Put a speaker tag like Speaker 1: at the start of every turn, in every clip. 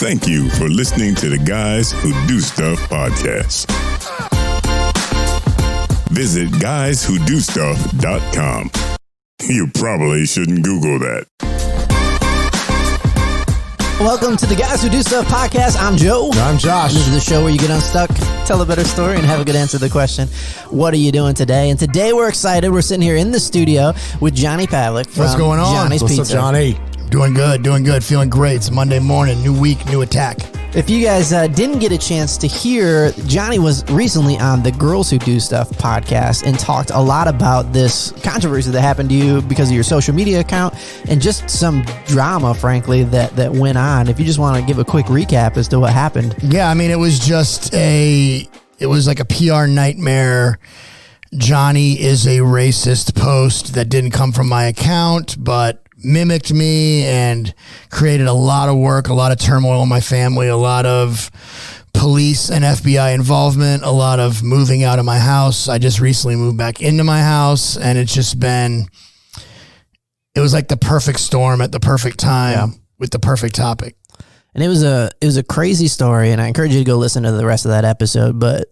Speaker 1: Thank you for listening to the Guys Who Do Stuff podcast. Visit guyswhodostuff.com. You probably shouldn't Google that.
Speaker 2: Welcome to the Guys Who Do Stuff podcast. I'm Joe.
Speaker 3: I'm Josh.
Speaker 2: This is the show where you get unstuck, tell a better story, and have a good answer to the question, what are you doing today? And today we're excited. We're sitting here in the studio with Johnny Pavlik from
Speaker 3: What's going on?
Speaker 2: Johnny's
Speaker 3: What's
Speaker 2: Pizza.
Speaker 3: up, Johnny? Doing good, feeling great. It's Monday morning, new week, new attack.
Speaker 2: If you guys didn't get a chance to hear, Johnny was recently on the Girls Who Do Stuff podcast and talked a lot about this controversy that happened to you because of your social media account and just some drama, frankly, that went on. If you just want to give a quick recap as to what happened.
Speaker 3: Yeah, I mean, it was like a PR nightmare. Johnny is a racist post that didn't come from my account, but mimicked me and created a lot of work, a lot of turmoil in my family, a lot of police and FBI involvement, a lot of moving out of my house. I just recently moved back into my house, and it was like the perfect storm at the perfect time with the perfect topic.
Speaker 2: And it was a crazy story, and I encourage you to go listen to the rest of that episode. But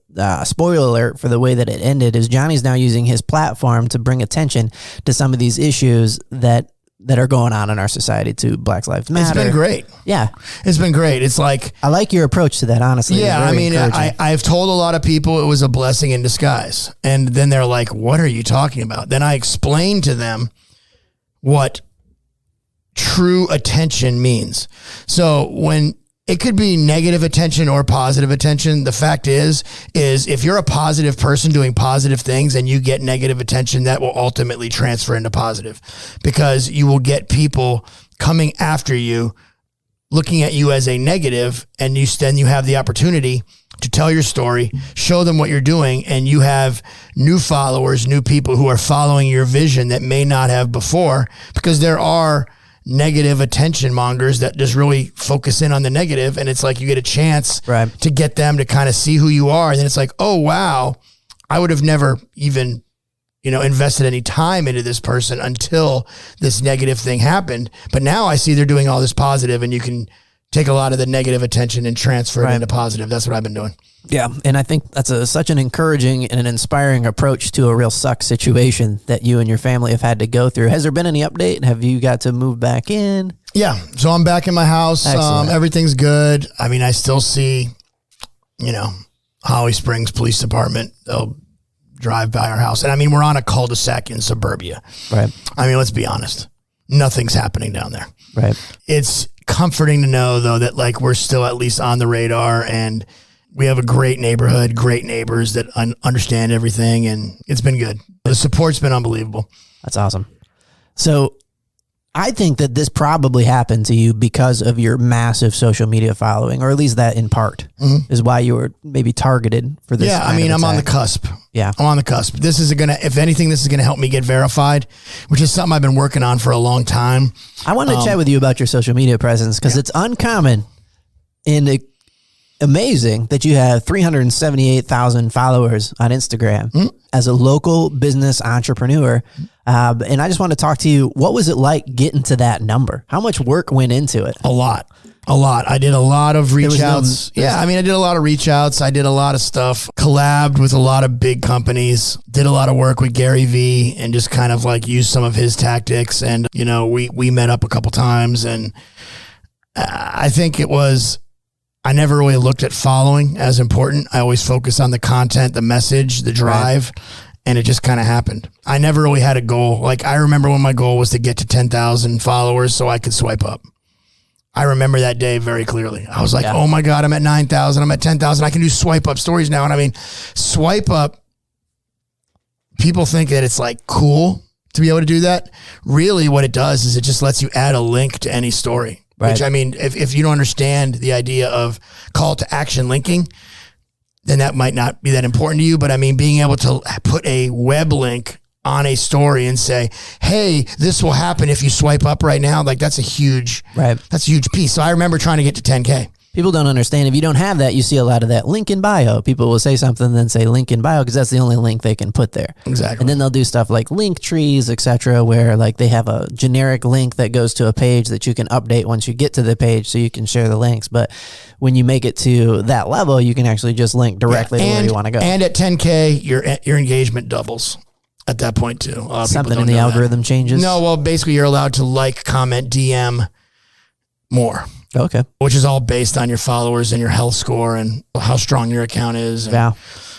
Speaker 2: spoiler alert for the way that it ended is Johnny's now using his platform to bring attention to some of these issues that are going on in our society to Black Lives Matter.
Speaker 3: It's been great.
Speaker 2: Yeah.
Speaker 3: It's been great. It's like,
Speaker 2: I like your approach to that, honestly.
Speaker 3: yeah, I mean, I've told a lot of people it was a blessing in disguise. And then they're like, what are you talking about? Then I explained to them what true attention means. So when it could be negative attention or positive attention, the fact is if you're a positive person doing positive things and you get negative attention, that will ultimately transfer into positive, because you will get people coming after you, looking at you as a negative, and then you have the opportunity to tell your story, show them what you're doing, and you have new followers, new people who are following your vision that may not have before, because there are negative attention mongers that just really focus in on the negative, and it's like you get a chance to get them to kind of see who you are, and then it's like, oh wow, I would have never even invested any time into this person until this negative thing happened, but now I see they're doing all this positive, and you can take a lot of the negative attention and transfer it into positive. That's what I've been doing.
Speaker 2: Yeah, and I think that's such an encouraging and an inspiring approach to a real suck situation that you and your family have had to go through. Has there been any update? Have you got to move back in? Yeah,
Speaker 3: so I'm back in my house. Everything's good. I mean, I still see, Holly Springs Police Department. They'll drive by our house. And I mean, we're on a cul-de-sac in suburbia.
Speaker 2: Right.
Speaker 3: I mean, let's be honest. Nothing's happening down there.
Speaker 2: Right.
Speaker 3: It's comforting to know, though, that like we're still at least on the radar, and we have a great neighborhood, great neighbors that understand everything, and it's been good. The support's been unbelievable.
Speaker 2: That's awesome. So I think that this probably happened to you because of your massive social media following, or at least that in part is why you were maybe targeted for this.
Speaker 3: Yeah, I mean, I'm on the cusp.
Speaker 2: Yeah.
Speaker 3: I'm on the cusp. If anything, this is going to help me get verified, which is something I've been working on for a long time.
Speaker 2: I wanted to chat with you about your social media presence, because it's uncommon and amazing that you have 378,000 followers on Instagram as a local business entrepreneur. And I just want to talk to you. What was it like getting to that number? How much work went into it?
Speaker 3: A lot. I did a lot of reach outs. I did a lot of reach outs. I did a lot of stuff, collabed with a lot of big companies, did a lot of work with Gary Vee, and just kind of like used some of his tactics. And, we met up a couple times, and I think I never really looked at following as important. I always focused on the content, the message, the drive, and it just kind of happened. I never really had a goal. Like, I remember when my goal was to get to 10,000 followers so I could swipe up. I remember that day very clearly. I was like, oh my God, I'm at 9,000. I'm at 10,000. I can do swipe up stories now. And I mean, swipe up, people think that it's like cool to be able to do that. Really what it does is it just lets you add a link to any story. Right. Which, I mean, if you don't understand the idea of call to action linking, then that might not be that important to you. But I mean, being able to put a web link on a story and say, hey, this will happen if you swipe up right now. Like, that's a huge piece. So I remember trying to get to 10K.
Speaker 2: People don't understand. If you don't have that, you see a lot of that link in bio. People will say something, then say link in bio because that's the only link they can put there.
Speaker 3: Exactly.
Speaker 2: And then they'll do stuff like link trees, etc., where like they have a generic link that goes to a page that you can update once you get to the page, so you can share the links. But when you make it to that level, you can actually just link directly to where you want to go.
Speaker 3: And at 10K, your engagement doubles at that point too.
Speaker 2: Something in the algorithm changes.
Speaker 3: No, well, basically you're allowed to like, comment, DM more.
Speaker 2: Okay.
Speaker 3: Which is all based on your followers and your health score and how strong your account is. And
Speaker 2: yeah.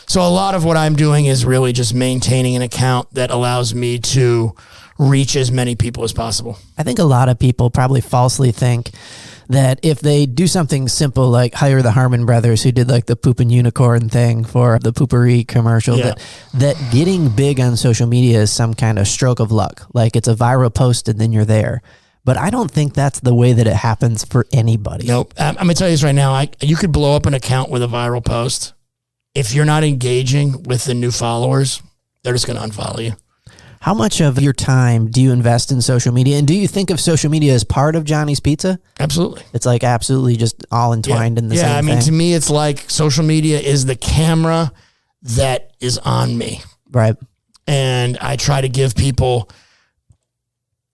Speaker 3: So a lot of what I'm doing is really just maintaining an account that allows me to reach as many people as possible.
Speaker 2: I think a lot of people probably falsely think that if they do something simple like hire the Harmon brothers who did like the poop and unicorn thing for the Poopery commercial, that getting big on social media is some kind of stroke of luck. Like it's a viral post and then you're there. But I don't think that's the way that it happens for anybody.
Speaker 3: Nope. I'm going to tell you this right now. You could blow up an account with a viral post. If you're not engaging with the new followers, they're just going to unfollow you.
Speaker 2: How much of your time do you invest in social media? And do you think of social media as part of Johnny's Pizza?
Speaker 3: Absolutely.
Speaker 2: It's like absolutely just all entwined in the same thing. Yeah,
Speaker 3: I mean, to me, it's like social media is the camera that is on me.
Speaker 2: Right.
Speaker 3: And I try to give people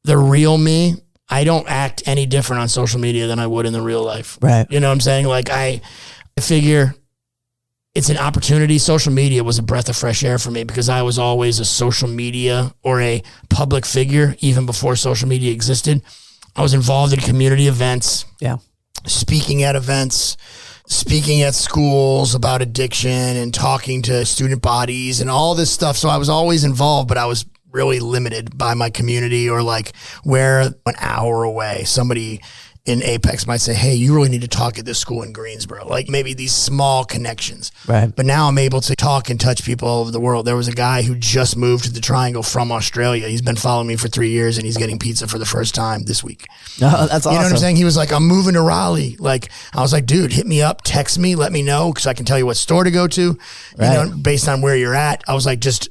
Speaker 3: the real me. I don't act any different on social media than I would in the real life.
Speaker 2: Right.
Speaker 3: You know what I'm saying? Like I figure it's an opportunity. Social media was a breath of fresh air for me because I was always a social media or a public figure even before social media existed. I was involved in community events.
Speaker 2: Yeah.
Speaker 3: Speaking at events, speaking at schools about addiction and talking to student bodies and all this stuff. So I was always involved, but I was really limited by my community, or like where an hour away, somebody in Apex might say, hey, you really need to talk at this school in Greensboro. Like maybe these small connections.
Speaker 2: Right.
Speaker 3: But now I'm able to talk and touch people all over the world. There was a guy who just moved to the Triangle from Australia. He's been following me for 3 years and he's getting pizza for the first time this week.
Speaker 2: Oh, that's awesome.
Speaker 3: You know what I'm saying? He was like, I'm moving to Raleigh. Like, I was like, dude, hit me up, text me, let me know, because I can tell you what store to go to,
Speaker 2: right.
Speaker 3: You know, based on where you're at. I was like, just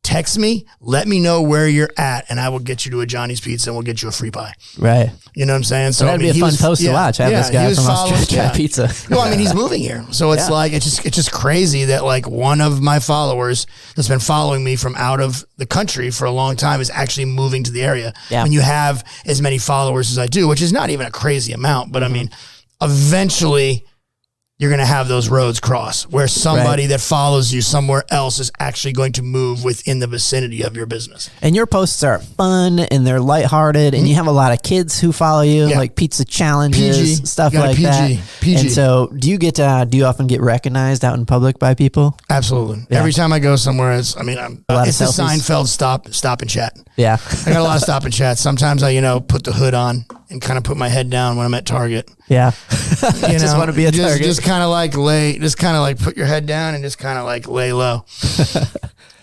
Speaker 3: text me, let me know where you're at, and I will get you to a Johnny's Pizza and we'll get you a free pie.
Speaker 2: Right.
Speaker 3: You know what I'm saying?
Speaker 2: So that'd be a fun post to watch. Have this guy from Australia try pizza.
Speaker 3: No, I mean, he's moving here. So it's like, it's just crazy that like one of my followers that's been following me from out of the country for a long time is actually moving to the area.
Speaker 2: Yeah.
Speaker 3: When you have as many followers as I do, which is not even a crazy amount, but I mean, eventually you're going to have those roads cross where somebody that follows you somewhere else is actually going to move within the vicinity of your business.
Speaker 2: And your posts are fun and they're lighthearted, and you have a lot of kids who follow you, like pizza challenges, stuff like that.
Speaker 3: PG.
Speaker 2: And so do you often get recognized out in public by people?
Speaker 3: Absolutely. Yeah. Every time I go somewhere, it's a Seinfeld stop and chat.
Speaker 2: Yeah.
Speaker 3: I got a lot of stop and chat. Sometimes I, put the hood on and kind of put my head down when I'm at Target.
Speaker 2: Yeah.
Speaker 3: Just
Speaker 2: want to be a Target.
Speaker 3: Just kind of put your head down and just kind of like lay low.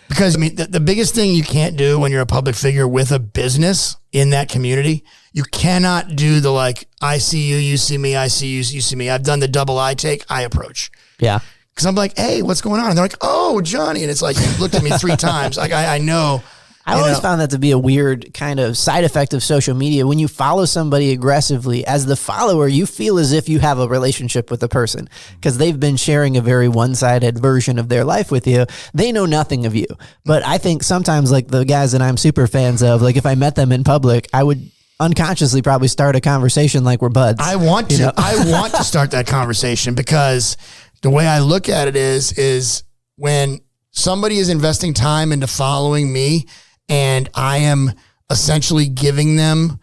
Speaker 3: Because I mean, the biggest thing you can't do when you're a public figure with a business in that community, you cannot do the like, I see you, you see me, I see you, you see me. I've done the double eye take, eye approach.
Speaker 2: Yeah.
Speaker 3: Because I'm like, hey, what's going on? And they're like, oh, Johnny. And it's like, you looked at me 3 times. Like, I know.
Speaker 2: I always found that to be a weird kind of side effect of social media. When you follow somebody aggressively, as the follower, you feel as if you have a relationship with the person because they've been sharing a very one-sided version of their life with you. They know nothing of you. But I think sometimes, like the guys that I'm super fans of, like if I met them in public, I would unconsciously probably start a conversation like we're buds.
Speaker 3: I want to. I want to start that conversation because the way I look at it is when somebody is investing time into following me, and I am essentially giving them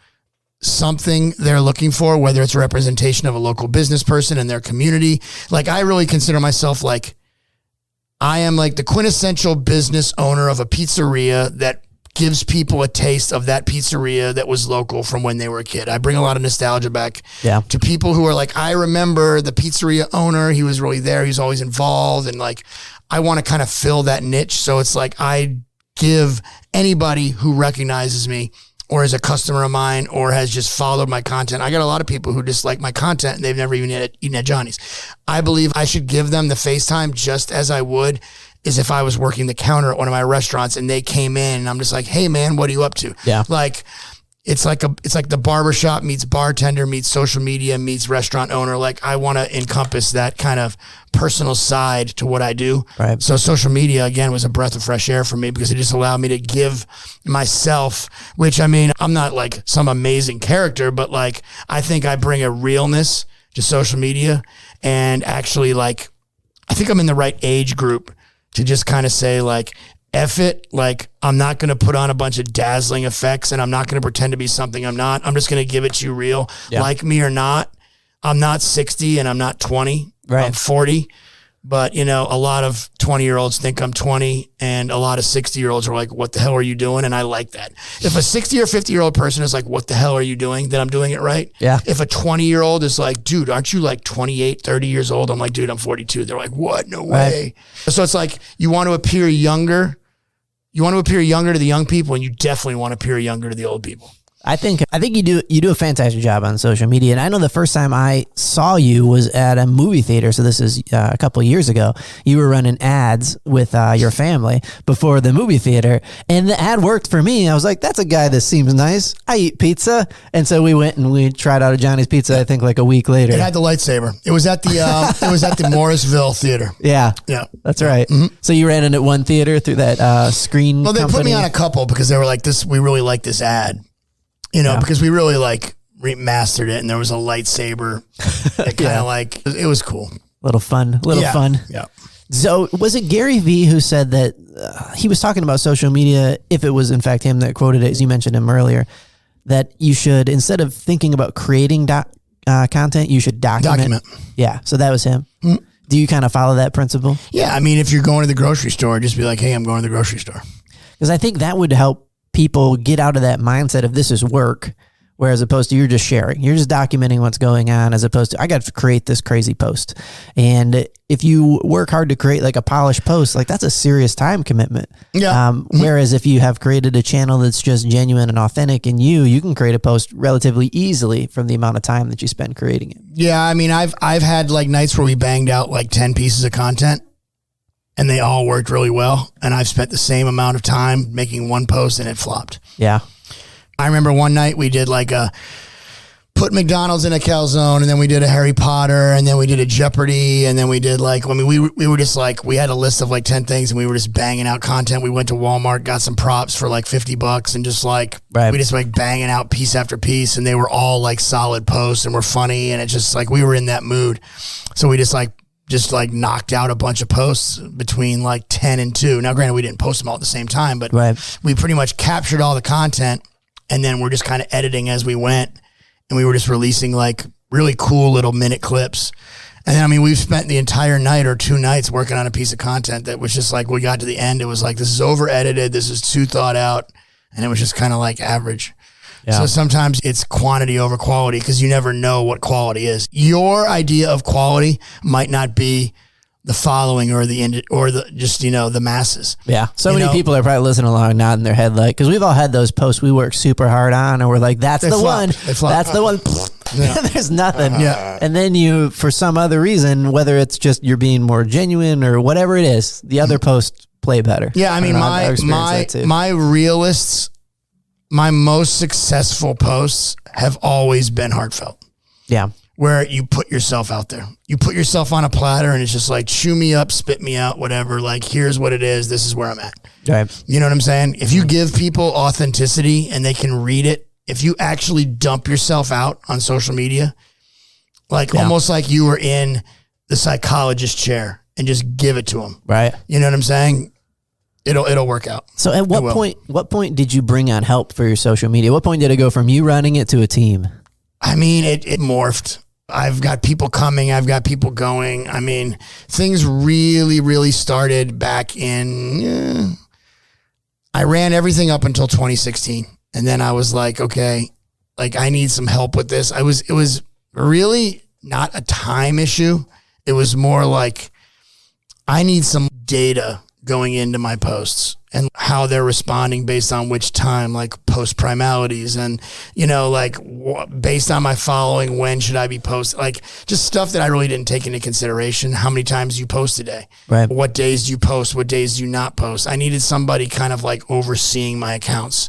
Speaker 3: something they're looking for, whether it's a representation of a local business person in their community. Like I really consider myself like, I am like the quintessential business owner of a pizzeria that gives people a taste of that pizzeria that was local from when they were a kid. I bring a lot of nostalgia back to people who are like, I remember the pizzeria owner. He was really there. He was always involved. And like, I want to kind of fill that niche. So it's like, I give anybody who recognizes me or is a customer of mine or has just followed my content. I got a lot of people who just like my content and they've never even eaten at Johnny's. I believe I should give them the FaceTime just as I would as if I was working the counter at one of my restaurants and they came in and I'm just like, hey man, what are you up to?
Speaker 2: Yeah.
Speaker 3: Like it's like the barbershop meets bartender meets social media meets restaurant owner. Like I want to encompass that kind of personal side to what I do.
Speaker 2: Right.
Speaker 3: So social media again was a breath of fresh air for me because it just allowed me to give myself, which I mean, I'm not like some amazing character, but like I think I bring a realness to social media, and actually like I think I'm in the right age group to just kind of say like, F it, like I'm not going to put on a bunch of dazzling effects and I'm not going to pretend to be something I'm not. I'm just going to give it to you real. Yeah. Like me or not, I'm not 60 and I'm not 20. Right. I'm 40. But, you know, a lot of 20-year-olds think I'm 20 and a lot of 60-year-olds are like, what the hell are you doing? And I like that. If a 60 or 50-year-old person is like, what the hell are you doing? Then I'm doing it right. Yeah. If a 20-year-old is like, dude, aren't you like 28, 30 years old? I'm like, dude, I'm 42. They're like, what? No way. So it's like you want to appear younger. You want to appear younger to the young people, and you definitely want to appear younger to the old people.
Speaker 2: I think you do a fantastic job on social media. And I know the first time I saw you was at a movie theater. So this is a couple of years ago. You were running ads with your family before the movie theater, and the ad worked for me. I was like, that's a guy that seems nice. I eat pizza. And so we went and we tried out a Johnny's Pizza, I think like a week later.
Speaker 3: It had the lightsaber. It was at the Morrisville theater.
Speaker 2: Yeah. Yeah. That's right. Mm-hmm. So you ran in at one theater through that screen
Speaker 3: Well, they
Speaker 2: company?
Speaker 3: put me on a couple because they were like, we really like this ad. You know, because we really like remastered it, and there was a lightsaber. That kind of like it was cool.
Speaker 2: Little fun.
Speaker 3: Yeah.
Speaker 2: So was it Gary Vee who said that he was talking about social media? If it was in fact him that quoted it, as you mentioned him earlier, that you should, instead of thinking about creating content, you should document. Yeah. So that was him. Mm-hmm. Do you kind of follow that principle?
Speaker 3: Yeah. I mean, if you're going to the grocery store, just be like, hey, I'm going to the grocery store.
Speaker 2: Because I think that would help people get out of that mindset of this is work, whereas opposed to you're just sharing, you're just documenting what's going on, as opposed to I got to create this crazy post. And if you work hard to create like a polished post, like that's a serious time commitment. Yeah. Whereas if you have created a channel that's just genuine and authentic and you can create a post relatively easily from the amount of time that you spend creating it.
Speaker 3: Yeah. I mean, I've had like nights where we banged out like 10 pieces of content, and they all worked really well. And I've spent the same amount of time making one post and it flopped.
Speaker 2: Yeah.
Speaker 3: I remember one night we did like put McDonald's in a calzone, and then we did a Harry Potter, and then we did a Jeopardy, and then we did like, I mean, we were just like, we had a list of like 10 things, and we were just banging out content. We went to Walmart, got some props for like $50, and just like, we just like banging out piece after piece, and they were all like solid posts and were funny. And it's just like, we were in that mood. So we just knocked out a bunch of posts between like 10 and 2. Now, granted, we didn't post them all at the same time, but we pretty much captured all the content, and then we're just kind of editing as we went, and we were just releasing like really cool little minute clips. And then, I mean, we've spent the entire night or 2 nights working on a piece of content that was just like, we got to the end, it was like, this is over edited, this is too thought out, and it was just kind of like average. Yeah. So sometimes it's quantity over quality, because you never know what quality is. Your idea of quality might not be the following or the just, you know, the masses. Yeah.
Speaker 2: So many people are probably listening along, nodding their head like, because we've all had those posts we work super hard on, and we're like, that's the one. That's the one. Yeah. There's nothing. Yeah. And then you, for some other reason, whether it's just you're being more genuine or whatever it is, the other posts play better.
Speaker 3: Yeah. I mean, my realists, my most successful posts have always been heartfelt. Yeah. Where you put yourself out there. You put yourself on a platter, and it's just like, chew me up, spit me out, whatever. Like, here's what it is. This is where I'm at. Right. You know what I'm saying? If you give people authenticity and they can read it, if you actually dump yourself out on social media, like almost like you were in the psychologist chair and just give it to them. Right. You know what I'm saying? It'll work out.
Speaker 2: So at what point did you bring on help for your social media? What point did it go from you running it to a team?
Speaker 3: I mean, it morphed. I've got people coming. I've got people going. I mean, things really, really started back in, I ran everything up until 2016. And then I was like, okay, like I need some help with this. It was really not a time issue. It was more like I need some data going into my posts and how they're responding based on which time, like post primalities, and, you know, like based on my following, when should I be posting? Like just stuff that I really didn't take into consideration. How many times you post a day? Right. What days do you post? What days do you not post? I needed somebody kind of like overseeing my accounts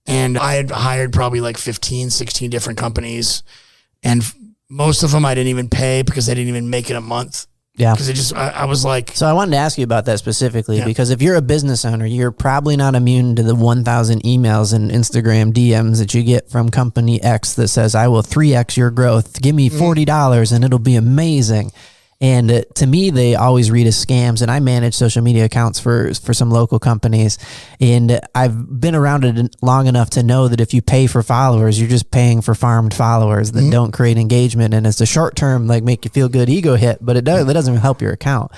Speaker 3: And I had hired probably like 15, 16 different companies. And most of them I didn't even pay because they didn't even make it a month.
Speaker 2: Yeah.
Speaker 3: Because I was like.
Speaker 2: So I wanted to ask you about that specifically,
Speaker 3: Yeah.
Speaker 2: because if you're a business owner, you're probably not immune to the 1,000 emails and Instagram DMs that you get from company X that says, I will 3X your growth. Give me $40 and it'll be amazing. And to me, they always read as scams. And I manage social media accounts for some local companies. And I've been around it long enough to know that if you pay for followers, you're just paying for farmed followers that don't create engagement. And it's a short term, like make you feel good ego hit, but it doesn't help your account.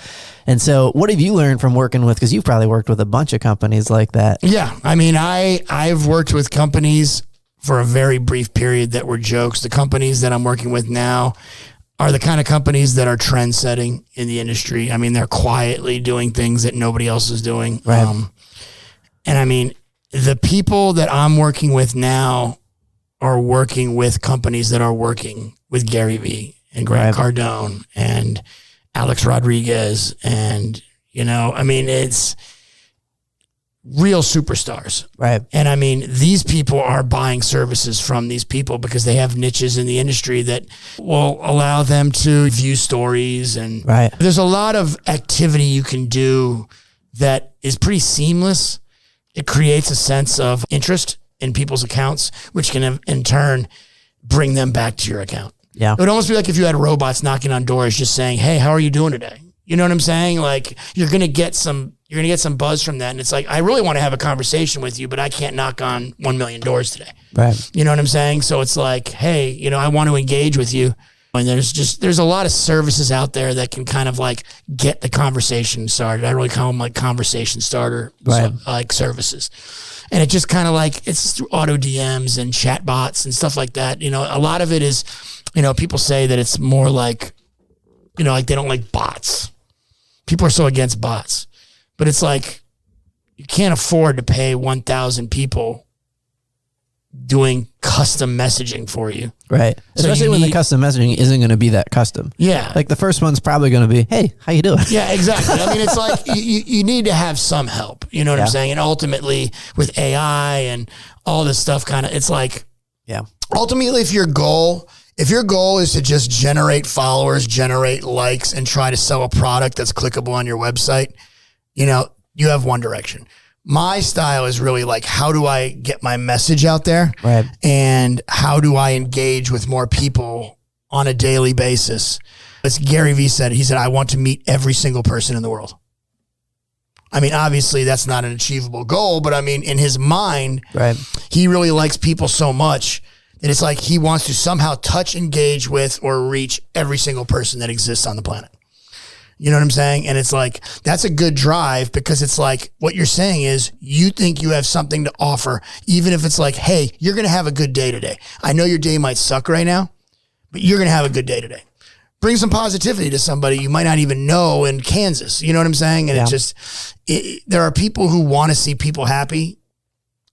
Speaker 2: And so what have you learned from working with, because you've probably worked with a bunch of companies like that.
Speaker 3: Yeah. I mean, I've worked with companies for a very brief period that were jokes. The companies that I'm working with now are the kind of companies that are trend setting in the industry. I mean, they're quietly doing things that nobody else is doing.
Speaker 2: Right.
Speaker 3: And I mean, the people that I'm working with now are working with companies that are working with Gary Vee and Grant Cardone and Alex Rodriguez. And, I mean, it's real superstars.
Speaker 2: Right.
Speaker 3: And I mean, these people are buying services from these people because they have niches in the industry that will allow them to view stories. And there's a lot of activity you can do that is pretty seamless. It creates a sense of interest in people's accounts, which can in turn bring them back to your account.
Speaker 2: Yeah.
Speaker 3: It would almost be like if you had robots knocking on doors just saying, hey, how are you doing today? You know what I'm saying? Like you're going to get some buzz from that. And it's like, I really want to have a conversation with you, but I can't knock on 1 million doors today.
Speaker 2: Right.
Speaker 3: You know what I'm saying? So it's like, hey, I want to engage with you. And there's a lot of services out there that can kind of like get the conversation started. I really call them like conversation starter, like services. And it just kind of like, it's through auto DMs and chat bots and stuff like that. A lot of it is, people say that it's more like, like they don't like bots. People are so against bots, but it's like, you can't afford to pay 1,000 people doing custom messaging for you.
Speaker 2: Right.
Speaker 3: So
Speaker 2: Especially when the custom messaging isn't going to be that custom.
Speaker 3: Yeah.
Speaker 2: Like the first one's probably going to be, hey, how you doing?
Speaker 3: Yeah, exactly. I mean, it's like you need to have some help. You know what I'm saying? And ultimately with AI and all this stuff it's like, ultimately if your goal is to just generate followers, generate likes, and try to sell a product that's clickable on your website, you have one direction. My style is really like, how do I get my message out there?
Speaker 2: Right.
Speaker 3: And how do I engage with more people on a daily basis? As Gary Vee said, he said, I want to meet every single person in the world. I mean, obviously that's not an achievable goal, but I mean, in his mind, he really likes people so much that it's like he wants to somehow touch, engage with, or reach every single person that exists on the planet. You know what I'm saying? And it's like, that's a good drive because it's like, what you're saying is you think you have something to offer, even if it's like, hey, you're going to have a good day today. I know your day might suck right now, but you're going to have a good day today. Bring some positivity to somebody you might not even know in Kansas. You know what I'm saying? And there are people who want to see people happy.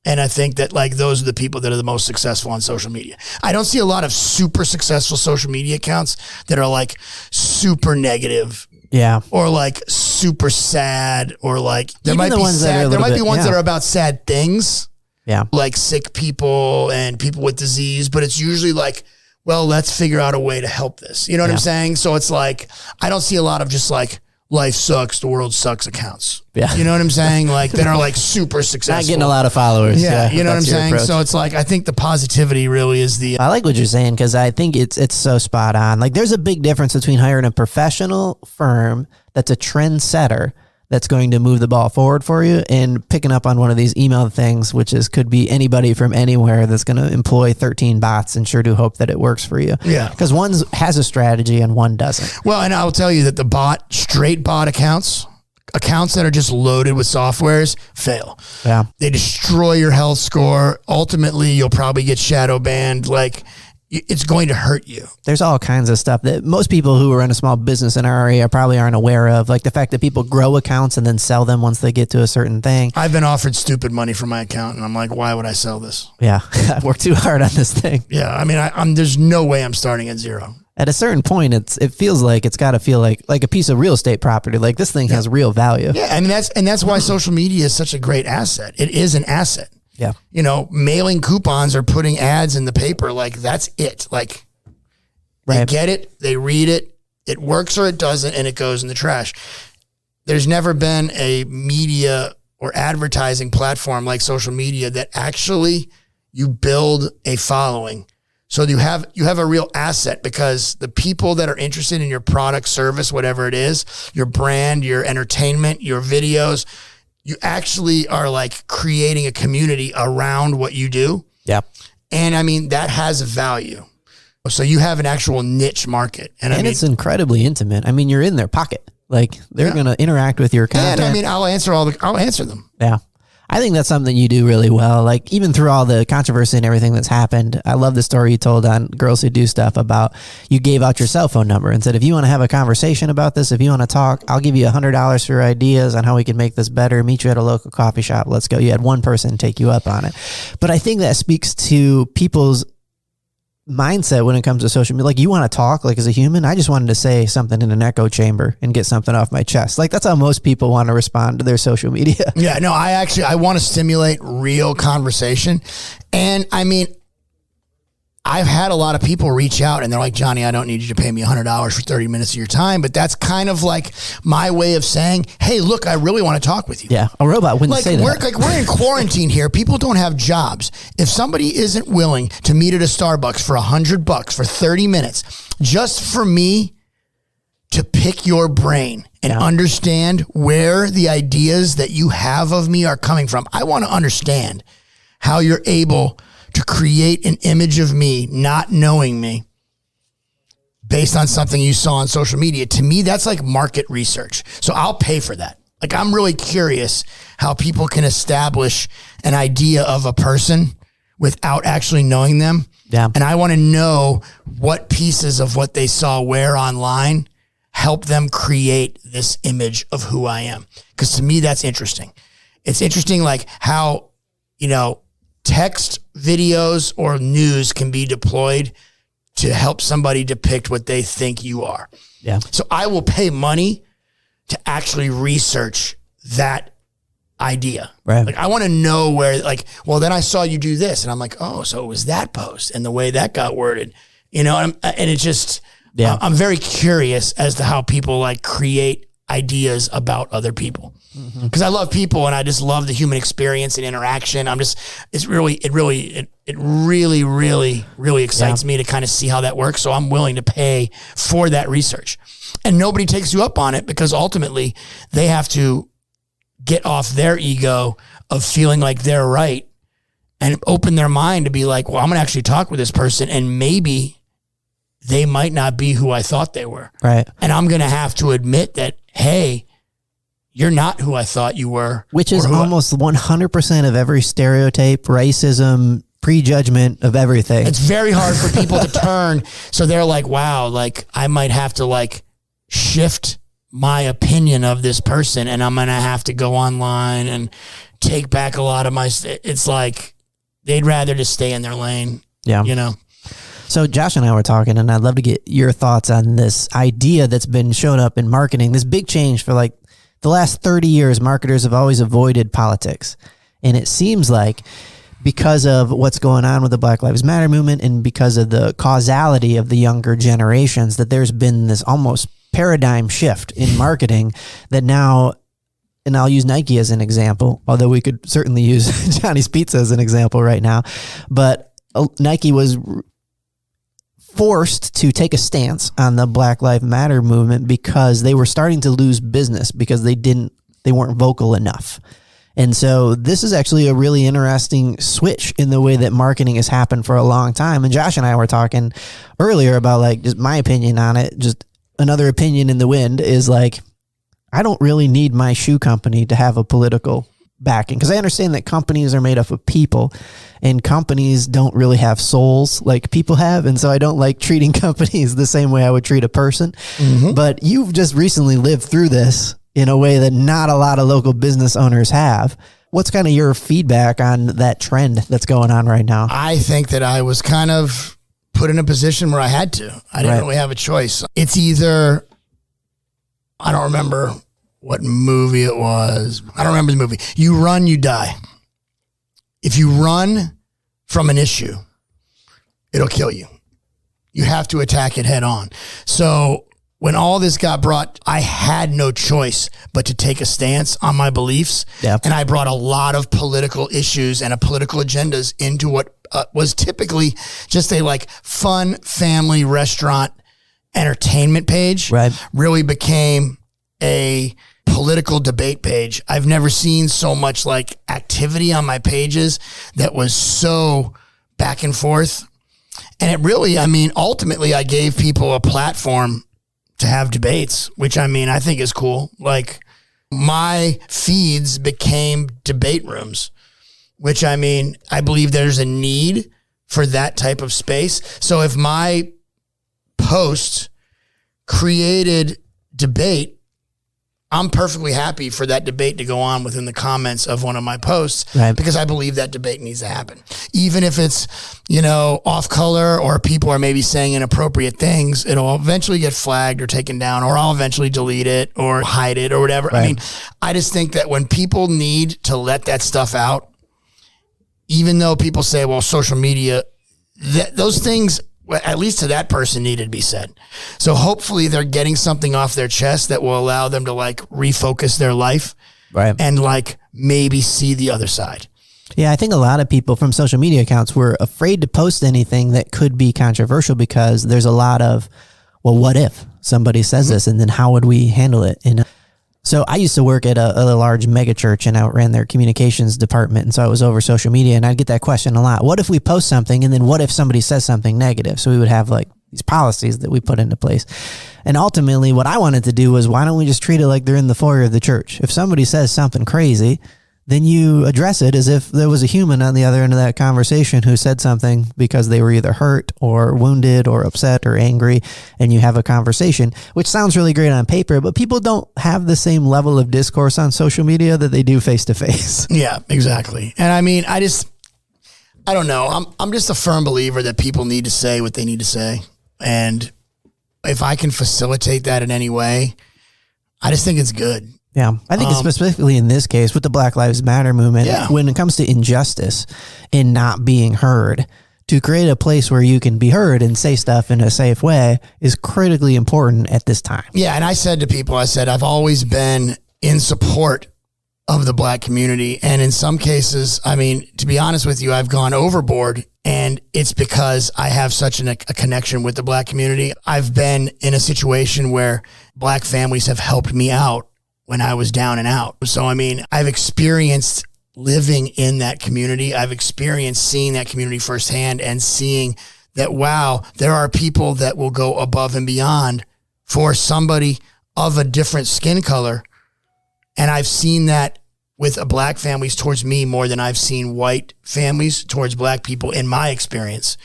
Speaker 3: And I think that like those are the people that are the most successful on social media. I don't see a lot of super successful social media accounts that are like super negative. Yeah. Or like super sad, or like there might be ones that are about sad things. Yeah. Like sick people and people with disease, but it's usually like, well, let's figure out a way to help this. You know what I'm saying? So it's like, I don't see a lot of just like life sucks, the world sucks accounts. Yeah. You know what I'm saying? Like that are like super successful. Not
Speaker 2: getting a lot of followers.
Speaker 3: Yeah. You know what I'm saying? Approach. So it's like, I think the positivity really is the...
Speaker 2: I like what you're saying because I think it's so spot on. Like there's a big difference between hiring a professional firm that's a trendsetter that's going to move the ball forward for you and picking up on one of these email things, which could be anybody from anywhere that's going to employ 13 bots and sure do hope that it works for you. Yeah. Because one has a strategy and one doesn't.
Speaker 3: Well, and I'll tell you that the straight bot accounts that are just loaded with softwares fail. Yeah. They destroy your health score. Ultimately, you'll probably get shadow banned. Like, it's going to hurt you.
Speaker 2: There's all kinds of stuff that most people who run a small business in our area probably aren't aware of, like the fact that people grow accounts and then sell them once they get to a certain thing.
Speaker 3: I've been offered stupid money for my account, and I'm like, why would I sell this?
Speaker 2: Yeah, I worked too hard on this thing.
Speaker 3: Yeah, I mean, there's no way I'm starting at zero.
Speaker 2: At a certain point, it feels like it's got to feel like a piece of real estate property. Like this thing has real value.
Speaker 3: Yeah, I mean that's why social media is such a great asset. It is an asset.
Speaker 2: Yeah.
Speaker 3: You know, mailing coupons or putting ads in the paper, like that's it. Like they get it, they read it, it works or it doesn't, and it goes in the trash. There's never been a media or advertising platform like social media that actually you build a following. So you have a real asset, because the people that are interested in your product, service, whatever it is, your brand, your entertainment, your videos, you actually are like creating a community around what you do.
Speaker 2: Yeah.
Speaker 3: And I mean, that has a value. So you have an actual niche market. And I mean,
Speaker 2: it's incredibly intimate. I mean, you're in their pocket. Like they're going to interact with your content.
Speaker 3: And I mean, I'll answer them.
Speaker 2: Yeah. I think that's something you do really well. Like even through all the controversy and everything that's happened, I love the story you told on Girls Who Do Stuff about you gave out your cell phone number and said, if you want to have a conversation about this, if you want to talk, I'll give you $100 for your ideas on how we can make this better. Meet you at a local coffee shop. Let's go. You had one person take you up on it. But I think that speaks to people's mindset when it comes to social media. Like you want to talk like as a human. I just wanted to say something in an echo chamber and get something off my chest. Like that's how most people want to respond to their social media.
Speaker 3: Yeah, no, I want to stimulate real conversation. And I mean, I've had a lot of people reach out and they're like, Johnny, I don't need you to pay me $100 for 30 minutes of your time. But that's kind of like my way of saying, hey, look, I really want to talk with you.
Speaker 2: Yeah, a robot wouldn't say that.
Speaker 3: We're in quarantine here. People don't have jobs. If somebody isn't willing to meet at a Starbucks for $100 for 30 minutes, just for me to pick your brain and understand where the ideas that you have of me are coming from. I want to understand how you're able to create an image of me, not knowing me, based on something you saw on social media. To me, that's like market research. So I'll pay for that. Like I'm really curious how people can establish an idea of a person without actually knowing them.
Speaker 2: Yeah.
Speaker 3: And I want to know what pieces of what they saw where online help them create this image of who I am. Because to me, that's interesting. It's interesting like how, you know, text, videos, or news can be deployed to help somebody depict what they think you are.
Speaker 2: Yeah.
Speaker 3: So I will pay money to actually research that idea.
Speaker 2: Right.
Speaker 3: Like I want to know where, like, well, then I saw you do this and I'm like, oh, so it was that post and the way that got worded, you know, and it just, I'm very curious as to how people like create ideas about other people. Because I love people and I just love the human experience and interaction. It really excites me to kind of see how that works. So I'm willing to pay for that research. And nobody takes you up on it because ultimately they have to get off their ego of feeling like they're right and open their mind to be like, well, I'm going to actually talk with this person and maybe they might not be who I thought they were.
Speaker 2: Right.
Speaker 3: And I'm going to have to admit that, hey, you're not who I thought you were.
Speaker 2: Which is almost 100% of every stereotype, racism, prejudgment of everything.
Speaker 3: It's very hard for people to turn. So they're like, wow, like I might have to like shift my opinion of this person and I'm going to have to go online and take back a lot of my, it's like they'd rather just stay in their lane.
Speaker 2: Yeah.
Speaker 3: You know?
Speaker 2: So Josh and I were talking and I'd love to get your thoughts on this idea that's been shown up in marketing, this big change for like the last 30 years, marketers have always avoided politics. And it seems like because of what's going on with the Black Lives Matter movement and because of the causality of the younger generations, that there's been this almost paradigm shift in marketing that now, and I'll use Nike as an example, although we could certainly use Johnny's Pizza as an example right now, but Nike was forced to take a stance on the Black Lives Matter movement because they were starting to lose business because they weren't vocal enough. And so this is actually a really interesting switch in the way that marketing has happened for a long time. And Josh and I were talking earlier about like just my opinion on it. Just another opinion in the wind is like, I don't really need my shoe company to have a political backing because I understand that companies are made up of people and companies don't really have souls like people have. And so I don't like treating companies the same way I would treat a person. Mm-hmm. But you've just recently lived through this in a way that not a lot of local business owners have. What's kind of your feedback on that trend that's going on right now?
Speaker 3: I think that I was kind of put in a position where I had to. I didn't really have a choice. It's either, I don't remember what movie it was. I don't remember the movie. You run, you die. if you run from an issue, it'll kill you. You have to attack it head on. So when all this got brought, I had no choice but to take a stance on my beliefs.
Speaker 2: Yep.
Speaker 3: And I brought a lot of political issues and political agendas into what was typically just a like fun family restaurant entertainment page.
Speaker 2: Right.
Speaker 3: Really became a political debate page. I've never seen so much like activity on my pages that was so back and forth. And it really, I mean, ultimately I gave people a platform to have debates, which I mean, I think is cool. Like my feeds became debate rooms, which I mean, I believe there's a need for that type of space. So if my post created debate, I'm perfectly happy for that debate to go on within the comments of one of my posts,
Speaker 2: right,
Speaker 3: because I believe that debate needs to happen. Even if it's, you know, off color or people are maybe saying inappropriate things, it'll eventually get flagged or taken down, or I'll eventually delete it or hide it or whatever.
Speaker 2: Right.
Speaker 3: I mean, I just think that when people need to let that stuff out, even though people say, well, social media, those things, at least to that person, needed to be said. So hopefully they're getting something off their chest that will allow them to like refocus their life,
Speaker 2: right,
Speaker 3: and like maybe see the other side.
Speaker 2: Yeah, I think a lot of people from social media accounts were afraid to post anything that could be controversial because there's a lot of, well, what if somebody says this, and then how would we handle it? And so I used to work at a large mega church, and I ran their communications department. And so I was over social media, and I'd get that question a lot. What if we post something, and then what if somebody says something negative? So we would have like these policies that we put into place. And ultimately what I wanted to do was, why don't we just treat it like they're in the foyer of the church? If somebody says something crazy, then you address it as if there was a human on the other end of that conversation who said something because they were either hurt or wounded or upset or angry, and you have a conversation, which sounds really great on paper, but people don't have the same level of discourse on social media that they do face to face.
Speaker 3: Yeah, exactly. And I mean, I don't know. I'm just a firm believer that people need to say what they need to say. And if I can facilitate that in any way, I just think it's good.
Speaker 2: Yeah, I think specifically in this case with the Black Lives Matter movement, when it comes to injustice and not being heard, to create a place where you can be heard and say stuff in a safe way is critically important at this time.
Speaker 3: Yeah, and I said to people, I've always been in support of the Black community. And in some cases, I mean, to be honest with you, I've gone overboard, and it's because I have such a connection with the Black community. I've been in a situation where Black families have helped me out when I was down and out. So, I mean, I've experienced living in that community. I've experienced seeing that community firsthand and seeing that, wow, there are people that will go above and beyond for somebody of a different skin color. And I've seen that with Black families towards me more than I've seen white families towards Black people in my experience.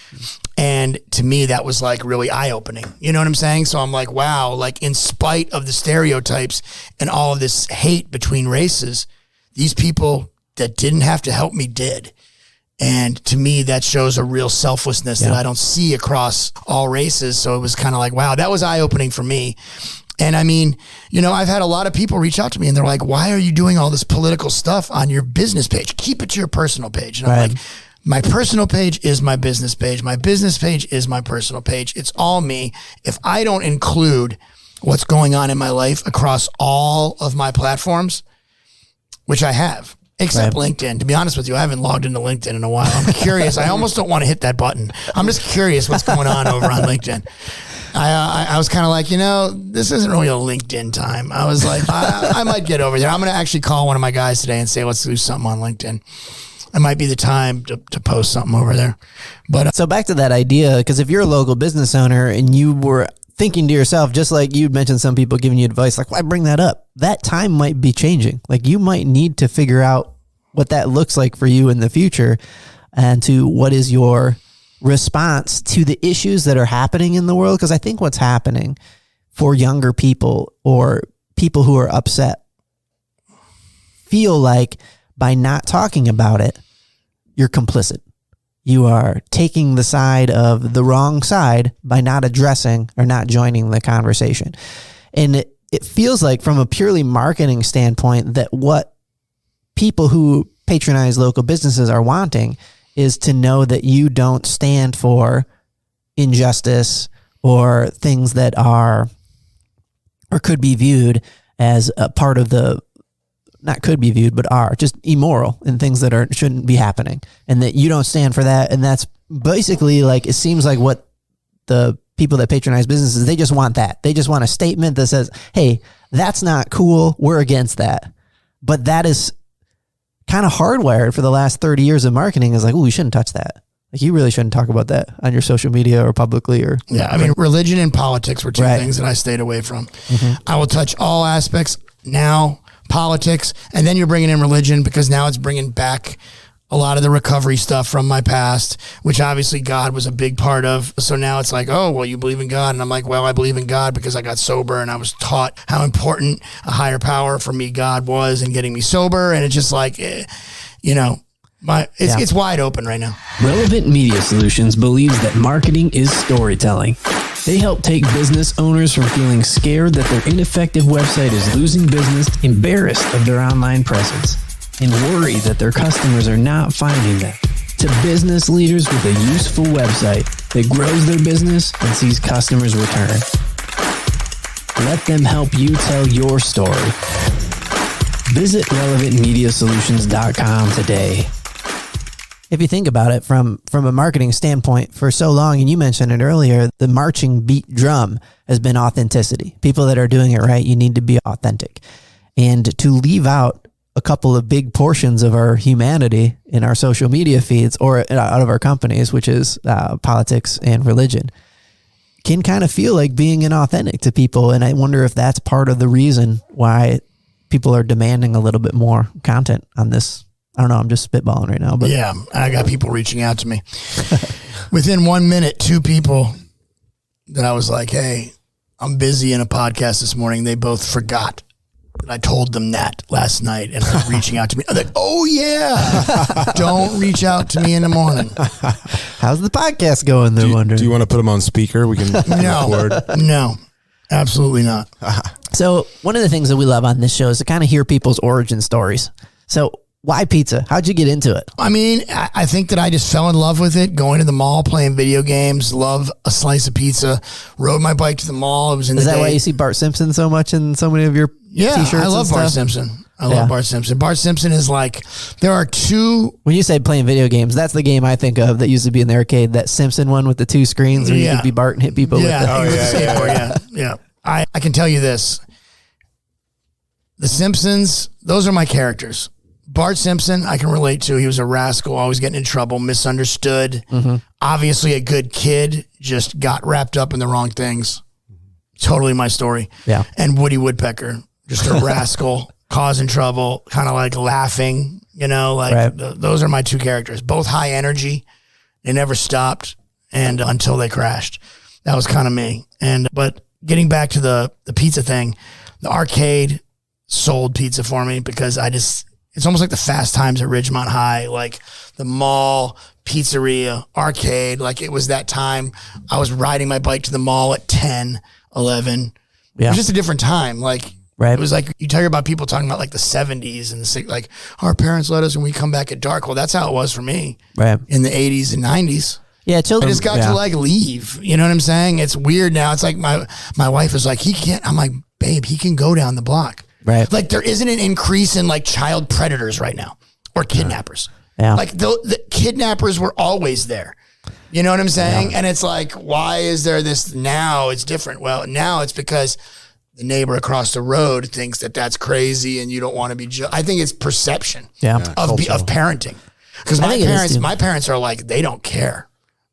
Speaker 3: And to me, that was like really eye-opening. You know what I'm saying? So I'm like, wow, like in spite of the stereotypes and all of this hate between races, these people that didn't have to help me did. And to me, that shows a real selflessness that I don't see across all races. So it was kind of like, wow, that was eye-opening for me. And I mean, you know, I've had a lot of people reach out to me and they're like, why are you doing all this political stuff on your business page? Keep it to your personal page. And I'm like, my personal page is my business page. My business page is my personal page. It's all me. If I don't include what's going on in my life across all of my platforms, which I have, except LinkedIn. To be honest with you, I haven't logged into LinkedIn in a while. I'm curious. I almost don't want to hit that button. I'm just curious what's going on over on LinkedIn. I was kind of like, you know, this isn't really a LinkedIn time. I was like, I might get over there. I'm going to actually call one of my guys today and say, let's do something on LinkedIn. It might be the time to post something over there. But
Speaker 2: so back to that idea, because if you're a local business owner and you were thinking to yourself, just like you mentioned some people giving you advice, like, why bring that up? That time might be changing. Like you might need to figure out what that looks like for you in the future and to what is your response to the issues that are happening in the world. Because I think what's happening for younger people or people who are upset feel like by not talking about it, you're complicit. You are taking the side of the wrong side by not addressing or not joining the conversation. And it feels like from a purely marketing standpoint that what people who patronize local businesses are wanting is to know that you don't stand for injustice or things that are or could be viewed as a part of the, not could be viewed, but are just immoral and things that shouldn't be happening, and that you don't stand for that. And that's basically like, it seems like what the people that patronize businesses, they just want that. They just want a statement that says, hey, that's not cool. We're against that. But that is kind of hardwired for the last 30 years of marketing, is like, oh, you shouldn't touch that. Like, you really shouldn't talk about that on your social media or publicly. Or
Speaker 3: yeah, I mean, religion and politics were two things that I stayed away from. I will touch all aspects now, politics, and then you're bringing in religion, because now it's bringing back a lot of the recovery stuff from my past, which obviously God was a big part of. So now it's like, oh, well, you believe in God. And I'm like, well, I believe in God because I got sober and I was taught how important a higher power for me God was in getting me sober. And it's just like, you know, it's wide open right now.
Speaker 4: Relevant Media Solutions believes that marketing is storytelling. They help take business owners from feeling scared that their ineffective website is losing business, embarrassed of their online presence, and worry that their customers are not finding them, to business leaders with a useful website that grows their business and sees customers return. Let them help you tell your story. Visit relevantmediasolutions.com today.
Speaker 2: if you think about it from a marketing standpoint, for so long, and you mentioned it earlier, the marching beat drum has been authenticity. People that are doing it right, you need to be authentic. And to leave out a couple of big portions of our humanity in our social media feeds or out of our companies, which is politics and religion, can kind of feel like being inauthentic to people. And I wonder if that's part of the reason why people are demanding a little bit more content on this. I don't know. I'm just spitballing right now, but
Speaker 3: yeah, I got people reaching out to me within 1 minute. 2 people that I was like, "Hey, I'm busy in a podcast this morning." They both forgot that I told them that last night, and they're reaching out to me. I'm like, "Oh yeah, don't reach out to me in the morning."
Speaker 2: How's the podcast going? They're wondering.
Speaker 5: Do you want to put them on speaker? We can record.
Speaker 3: No, absolutely not.
Speaker 2: So one of the things that we love on this show is to kind of hear people's origin stories. So why pizza? How'd you get into it?
Speaker 3: I mean, I think that I just fell in love with it. Going to the mall, playing video games, love a slice of pizza. Rode my bike to the mall. It was in
Speaker 2: Is
Speaker 3: the
Speaker 2: that
Speaker 3: day.
Speaker 2: why you see Bart Simpson so much in so many of your t-shirts?
Speaker 3: I love
Speaker 2: and
Speaker 3: Bart
Speaker 2: stuff?
Speaker 3: Simpson. I love Bart Simpson. Bart Simpson is like, there are 2.
Speaker 2: When you say playing video games, that's the game I think of that used to be in the arcade, that Simpson one with the 2 screens where you could be Bart and hit people with the
Speaker 3: Yeah. I can tell you this. The Simpsons, those are my characters. Bart Simpson, I can relate to. He was a rascal, always getting in trouble, misunderstood. Obviously a good kid, just got wrapped up in the wrong things. Totally my story.
Speaker 2: Yeah.
Speaker 3: And Woody Woodpecker, just a rascal, causing trouble, kind of like laughing, you know, like those are my 2 characters. Both high energy. They never stopped and until they crashed. That was kind of me. But getting back to the pizza thing, the arcade sold pizza for me because it's almost like the Fast Times at Ridgemont High, like the mall, pizzeria, arcade. Like it was that time. I was riding my bike to the mall at 10, 11.
Speaker 2: Yeah.
Speaker 3: It was just a different time. Like it was like, you talk about people talking about like the 70s and like our parents let us and we come back at dark. Well, that's how it was for me in the 80s and 90s.
Speaker 2: Yeah, children.
Speaker 3: I just got to like leave. You know what I'm saying? It's weird now. It's like my wife is like, he can't. I'm like, babe, he can go down the block.
Speaker 2: Right.
Speaker 3: Like there isn't an increase in like child predators right now or kidnappers.
Speaker 2: Yeah.
Speaker 3: Like the kidnappers were always there. You know what I'm saying? Yeah. And it's like, why is there this now? It's different. Well, now it's because the neighbor across the road thinks that that's crazy and you don't want to be I think it's perception of parenting. Because my parents are like, they don't care.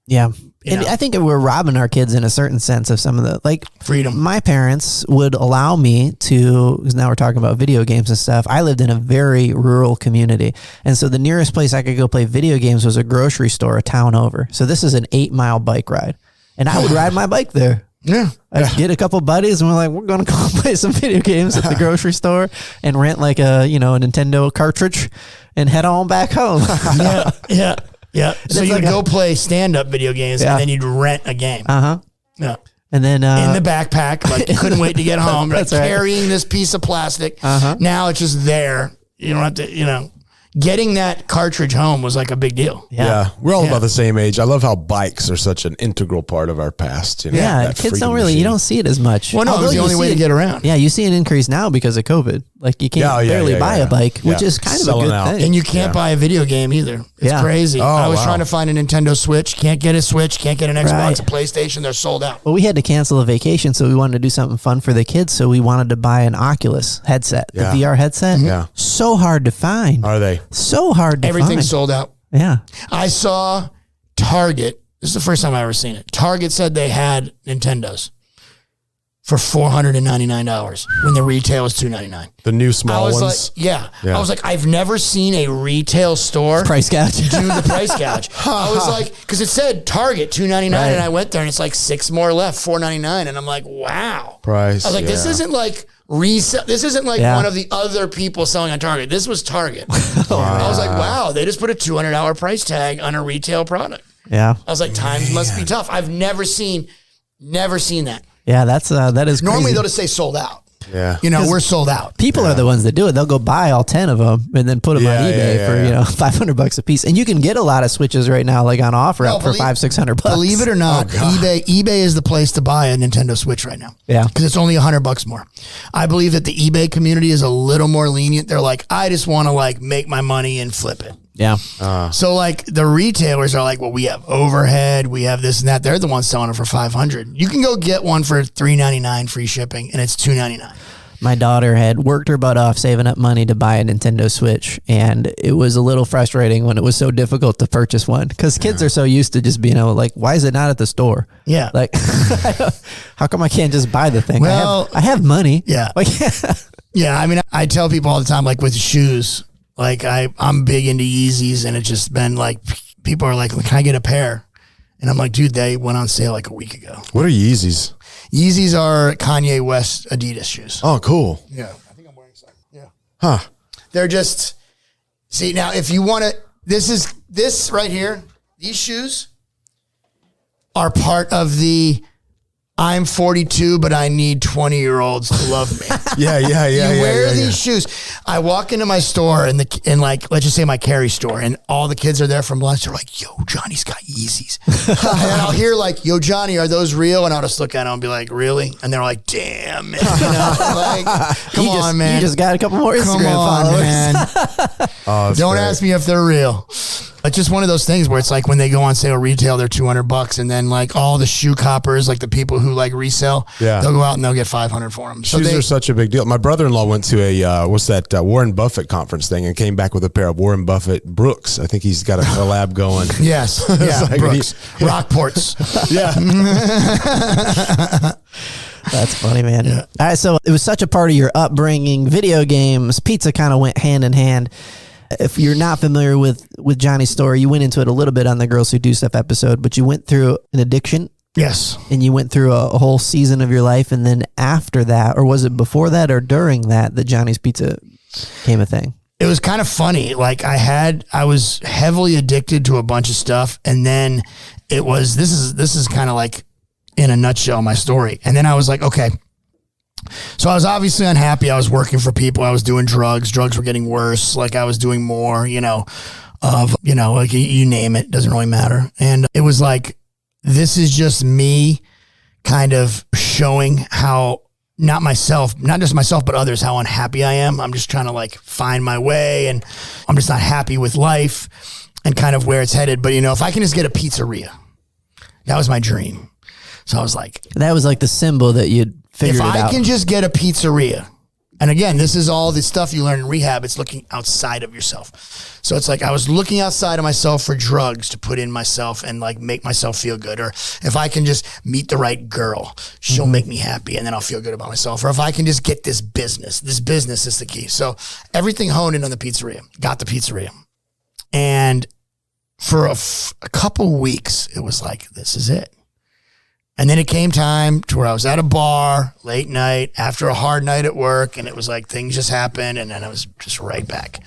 Speaker 2: Yeah. And I think we're robbing our kids in a certain sense of some of the, like,
Speaker 3: freedom.
Speaker 2: My parents would allow me to, because now we're talking about video games and stuff. I lived in a very rural community. And so the nearest place I could go play video games was a grocery store a town over. So this is an 8-mile bike ride. And I would ride my bike there.
Speaker 3: Yeah.
Speaker 2: I'd get a couple buddies and we're like, we're going to go play some video games at the grocery store and rent like a Nintendo cartridge and head on back home.
Speaker 3: Yeah. Yeah. So you'd go play stand-up video games and then you'd rent a game. Yeah.
Speaker 2: And then
Speaker 3: in the backpack, like you couldn't wait to get home. Like carrying this piece of plastic. Now it's just there. You don't have to, getting that cartridge home was like a big deal.
Speaker 5: Yeah. We're all about the same age. I love how bikes are such an integral part of our past. You know,
Speaker 2: Yeah, kids don't really, you don't see it as much.
Speaker 3: Well, no, it was the only way to get around.
Speaker 2: Yeah, you see an increase now because of COVID. Like you can't barely buy a bike, which is kind of a good thing.
Speaker 3: And you can't buy a video game either. It's crazy. I was trying to find a Nintendo Switch. Can't get a Switch. Can't get an Xbox, a PlayStation. They're sold out.
Speaker 2: Well, we had to cancel a vacation, so we wanted to do something fun for the kids. So we wanted to buy an Oculus headset, the VR headset.
Speaker 5: Yeah.
Speaker 2: So hard to find.
Speaker 5: Are they?
Speaker 2: So hard to find.
Speaker 3: Everything's sold out.
Speaker 2: Yeah.
Speaker 3: I saw Target. This is the first time I ever seen it. Target said they had Nintendos for $499 when the retail was $299.
Speaker 5: The new small ones?
Speaker 3: I was like, I've never seen a retail store
Speaker 2: price gouge.
Speaker 3: do the price gouge. I was like, because it said Target $299, and I went there and it's like 6 more left, $499, and I'm like, wow.
Speaker 5: Price.
Speaker 3: I was like, this isn't like resell. This isn't like one of the other people selling on Target. This was Target. I was like, wow, they just put a $200 price tag on a retail product.
Speaker 2: Yeah.
Speaker 3: I was like, times must be tough. I've never seen that.
Speaker 2: Yeah, that is
Speaker 3: Normally
Speaker 2: crazy.
Speaker 3: they'll just say sold out.
Speaker 5: Yeah.
Speaker 3: You know, we're sold out.
Speaker 2: People are the ones that do it. They'll go buy all 10 of them and then put them on eBay for, $500 a piece. And you can get a lot of Switches right now, like on offer for $500-$600.
Speaker 3: Believe it or not, eBay is the place to buy a Nintendo Switch right now.
Speaker 2: Yeah.
Speaker 3: Because it's only $100 more. I believe that the eBay community is a little more lenient. They're like, I just want to like make my money and flip it.
Speaker 2: Yeah.
Speaker 3: So like the retailers are like, well, we have overhead, we have this and that. They're the ones selling it for $500. You can go get one for $399 free shipping, and it's $299.
Speaker 2: My daughter had worked her butt off saving up money to buy a Nintendo Switch, and it was a little frustrating when it was so difficult to purchase one because kids are so used to just being able, like, why is it not at the store?
Speaker 3: Yeah.
Speaker 2: Like, how come I can't just buy the thing?
Speaker 3: Well,
Speaker 2: I have money.
Speaker 3: Yeah.
Speaker 2: Like,
Speaker 3: yeah. I mean, I tell people all the time, like with shoes, like I'm big into Yeezys, and it's just been like, people are like, can I get a pair? And I'm like, dude, they went on sale like a week ago.
Speaker 5: What are Yeezys?
Speaker 3: Yeezys are Kanye West Adidas shoes.
Speaker 5: Oh, cool.
Speaker 3: Yeah. I think I'm wearing some. Yeah.
Speaker 5: Huh.
Speaker 3: They're just, see, now if you want to, this right here, these shoes are part of the I'm 42, but I need 20-year-olds to love me.
Speaker 5: Yeah.
Speaker 3: You wear these shoes. I walk into my store in like, let's just say my Cary store, and all the kids are there from lunch. They're like, yo, Johnny's got Yeezys. And I'll hear like, yo, Johnny, are those real? And I'll just look at them and be like, really? And they're like, damn, man. You know, like, come on, man.
Speaker 2: You just got a couple more Instagram followers.
Speaker 3: Man. Don't ask me if they're real. It's just one of those things where it's like when they go on sale retail, they're $200, and then like all the shoe coppers, like the people who like resell, they'll go out and they'll get $500 for them.
Speaker 5: Shoes are such a big deal. My brother-in-law went to a Warren Buffett conference thing and came back with a pair of Warren Buffett Brooks. I think he's got a collab going.
Speaker 3: Yes, yeah,
Speaker 5: like
Speaker 3: Brooks, Rockports.
Speaker 5: Yeah.
Speaker 2: That's funny, man. Yeah. All right, so it was such a part of your upbringing. Video games, pizza kind of went hand in hand. If you're not familiar with Johnny's story, you went into it a little bit on the Girls Who Do Stuff episode, but you went through an addiction.
Speaker 3: Yes.
Speaker 2: And you went through a whole season of your life. And then after that, or was it before that or during that Johnny's Pizza became a thing?
Speaker 3: It was kind of funny. Like I was heavily addicted to a bunch of stuff. And then it was, this is kind of like in a nutshell, my story. And then I was like, okay. So I was obviously unhappy. I was working for people. I was doing drugs. Drugs were getting worse. Like I was doing more, like you name it. Doesn't really matter. And it was like, this is just me kind of showing how not just myself, but others, how unhappy I am. I'm just trying to like find my way, and I'm just not happy with life and kind of where it's headed. But if I can just get a pizzeria, that was my dream. So I was like,
Speaker 2: that was like the symbol that you'd figured it out.
Speaker 3: If I can just get a pizzeria, and again, this is all the stuff you learn in rehab. It's looking outside of yourself. So it's like I was looking outside of myself for drugs to put in myself and like make myself feel good. Or if I can just meet the right girl, she'll make me happy, and then I'll feel good about myself. Or if I can just get this business is the key. So everything honed in on the pizzeria. Got the pizzeria. And for a couple weeks, it was like, this is it. And then it came time to where I was at a bar late night after a hard night at work, and it was like things just happened, and then I was just right back.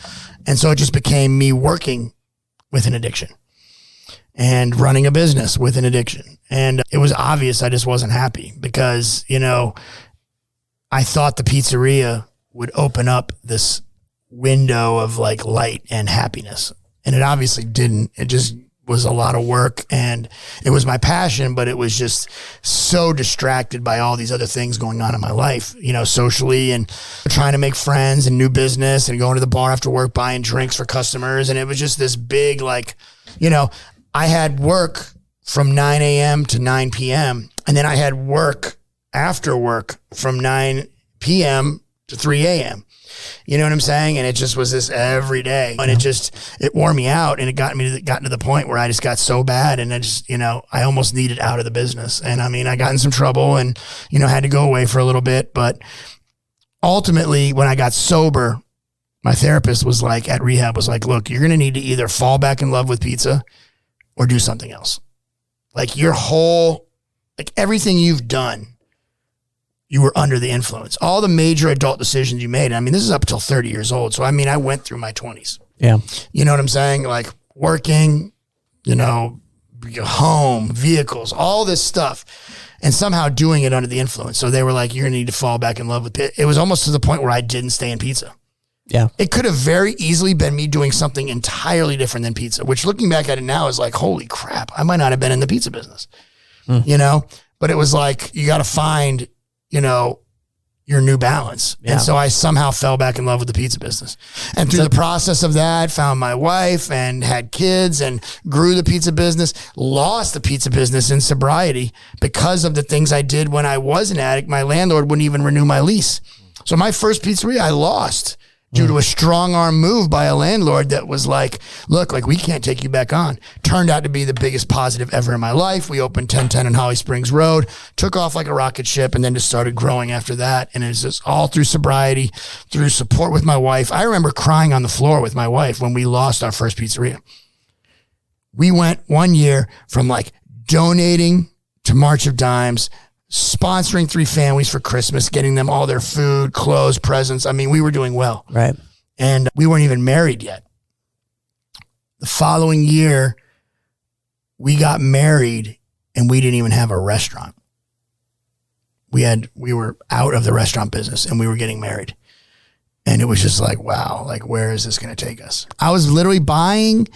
Speaker 3: And so it just became me working with an addiction and running a business with an addiction. And it was obvious I just wasn't happy because, I thought the pizzeria would open up this window of like light and happiness. And it obviously didn't. It just was a lot of work, and it was my passion, but it was just so distracted by all these other things going on in my life, you know, socially, and trying to make friends and new business and going to the bar after work, buying drinks for customers. And it was just this big, like, you know, I had work from 9 a.m. to 9 p.m. And then I had work after work from 9 p.m. to 3 a.m. You know what I'm saying? And it just was this every day. And it wore me out, and it got to the point where I just got so bad, and I just, you know, I almost needed out of the business. And I mean, I got in some trouble and, you know, had to go away for a little bit. But ultimately, when I got sober, my therapist was like, at rehab, was like, look, you're going to need to either fall back in love with pizza or do something else. Like your whole, like everything you've done, you were under the influence. All the major adult decisions you made. I mean, this is up until 30 years old. So, I mean, I went through my 20s.
Speaker 2: Yeah.
Speaker 3: You know what I'm saying? Like working, you know, home, vehicles, all this stuff, and somehow doing it under the influence. So they were like, you're going to need to fall back in love with pizza. It was almost to the point where I didn't stay in pizza.
Speaker 2: Yeah.
Speaker 3: It could have very easily been me doing something entirely different than pizza, which looking back at it now is like, holy crap, I might not have been in the pizza business, you know? But it was like, you got to find, you know, your new balance.
Speaker 2: Yeah.
Speaker 3: And so I somehow fell back in love with the pizza business. And through the process of that, found my wife and had kids and grew the pizza business, lost the pizza business in sobriety because of the things I did when I was an addict. My landlord wouldn't even renew my lease. So my first pizzeria I lost due to a strong arm move by a landlord that was like, look, like we can't take you back on. Turned out to be the biggest positive ever in my life. We opened 1010 in Holly Springs Road, took off like a rocket ship, and then just started growing after that. And it's just all through sobriety, through support with my wife. I remember crying on the floor with my wife when we lost our first pizzeria. We went one year from like donating to March of Dimes, sponsoring 3 families for Christmas, getting them all their food, clothes, presents. I mean, we were doing well.
Speaker 2: Right.
Speaker 3: And we weren't even married yet. The following year, we got married and we didn't even have a restaurant. We were out of the restaurant business and we were getting married. And it was just like, wow, like where is this going to take us? I was literally buying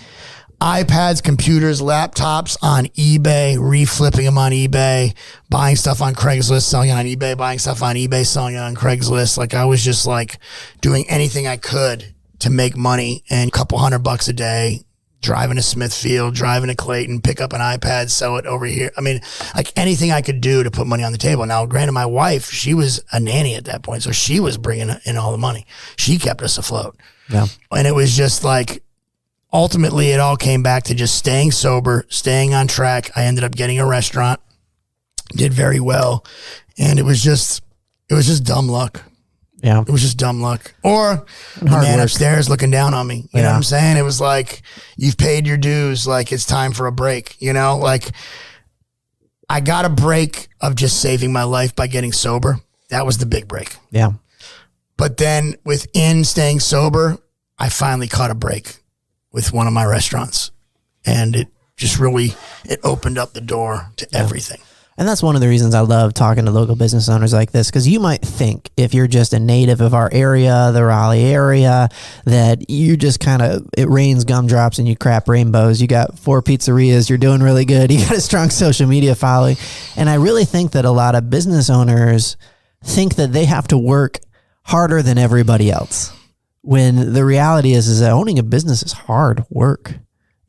Speaker 3: iPads, computers, laptops on eBay, reflipping them on eBay, buying stuff on Craigslist, selling it on eBay, buying stuff on eBay, selling it on Craigslist. Like I was just like doing anything I could to make money, and a couple $100 a day, driving to Smithfield, driving to Clayton, pick up an iPad, sell it over here. I mean, like anything I could do to put money on the table. Now, granted, my wife, she was a nanny at that point, so she was bringing in all the money. She kept us afloat.
Speaker 2: Yeah.
Speaker 3: And it was just like, ultimately, it all came back to just staying sober, staying on track. I ended up getting a restaurant, did very well. And it was just dumb luck.
Speaker 2: Yeah.
Speaker 3: It was just dumb luck. Or the man upstairs looking down on me. You know what I'm saying? It was like, you've paid your dues. Like, it's time for a break. You know, like I got a break of just saving my life by getting sober. That was the big break.
Speaker 2: Yeah.
Speaker 3: But then within staying sober, I finally caught a break with one of my restaurants, and it just really, it opened up the door to everything.
Speaker 2: And that's one of the reasons I love talking to local business owners like this, because you might think if you're just a native of our area, the Raleigh area, that you just kind of, it rains gumdrops and you crap rainbows. You got 4 pizzerias, you're doing really good. You got a strong social media following. And I really think that a lot of business owners think that they have to work harder than everybody else, when the reality is that owning a business is hard work,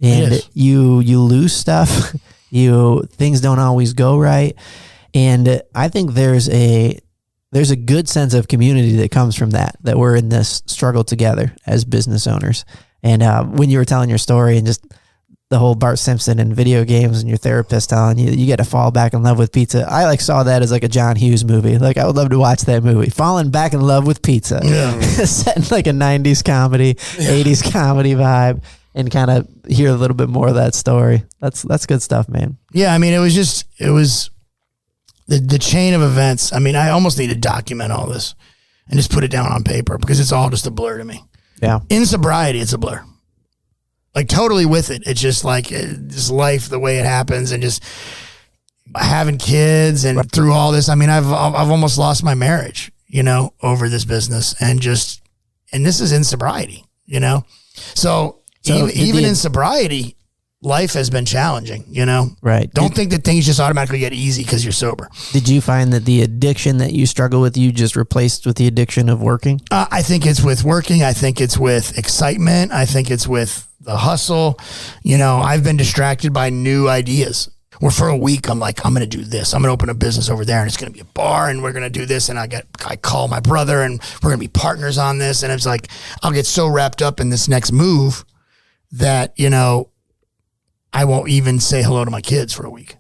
Speaker 2: and you lose stuff. Things don't always go right. And I think there's a good sense of community that comes from that we're in this struggle together as business owners. And when you were telling your story and just the whole Bart Simpson and video games and your therapist telling you get to fall back in love with pizza, I like saw that as like a John Hughes movie. Like I would love to watch that movie, Falling Back in Love with Pizza. Yeah. Set in like a 90s comedy, 80s comedy vibe, and kind of hear a little bit more of that story. That's good stuff, man. Yeah, I mean, it was the chain of events. I mean, I almost need to document all this and just put it down on paper, because it's all just a blur to me. Yeah. In sobriety, it's a blur. Like totally with it. It's just like just life, the way it happens, and just having kids and through all this. I mean, I've almost lost my marriage, you know, over this business, and just
Speaker 3: And this is in sobriety, you know? So even in sobriety, life has been challenging, you know?
Speaker 2: Right.
Speaker 3: Don't think that things just automatically get easy because you're sober.
Speaker 2: Did you find that the addiction that you struggle with, you just replaced with the addiction of working?
Speaker 3: I think it's with working. I think it's with excitement. I think it's with the hustle. You know, I've been distracted by new ideas. Where for a week, I'm like, I'm going to do this. I'm going to open a business over there and it's going to be a bar and we're going to do this. And I call my brother and we're going to be partners on this. And it's like, I'll get so wrapped up in this next move that, you know, I won't even say hello to my kids for a week.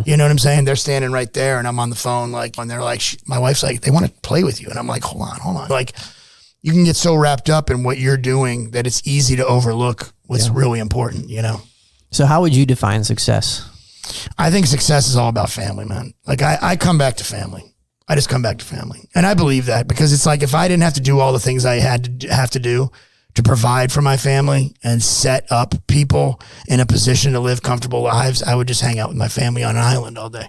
Speaker 3: You know what I'm saying? They're standing right there and I'm on the phone, like, and they're like, my wife's like, they want to play with you. And I'm like, hold on. Like, you can get so wrapped up in what you're doing that it's easy to overlook what's really important, you know?
Speaker 2: So how would you define success?
Speaker 3: I think success is all about family, man. Like I come back to family. I just come back to family. And I believe that because it's like, if I didn't have to do all the things I have to do to provide for my family and set up people in a position to live comfortable lives, I would just hang out with my family on an island all day.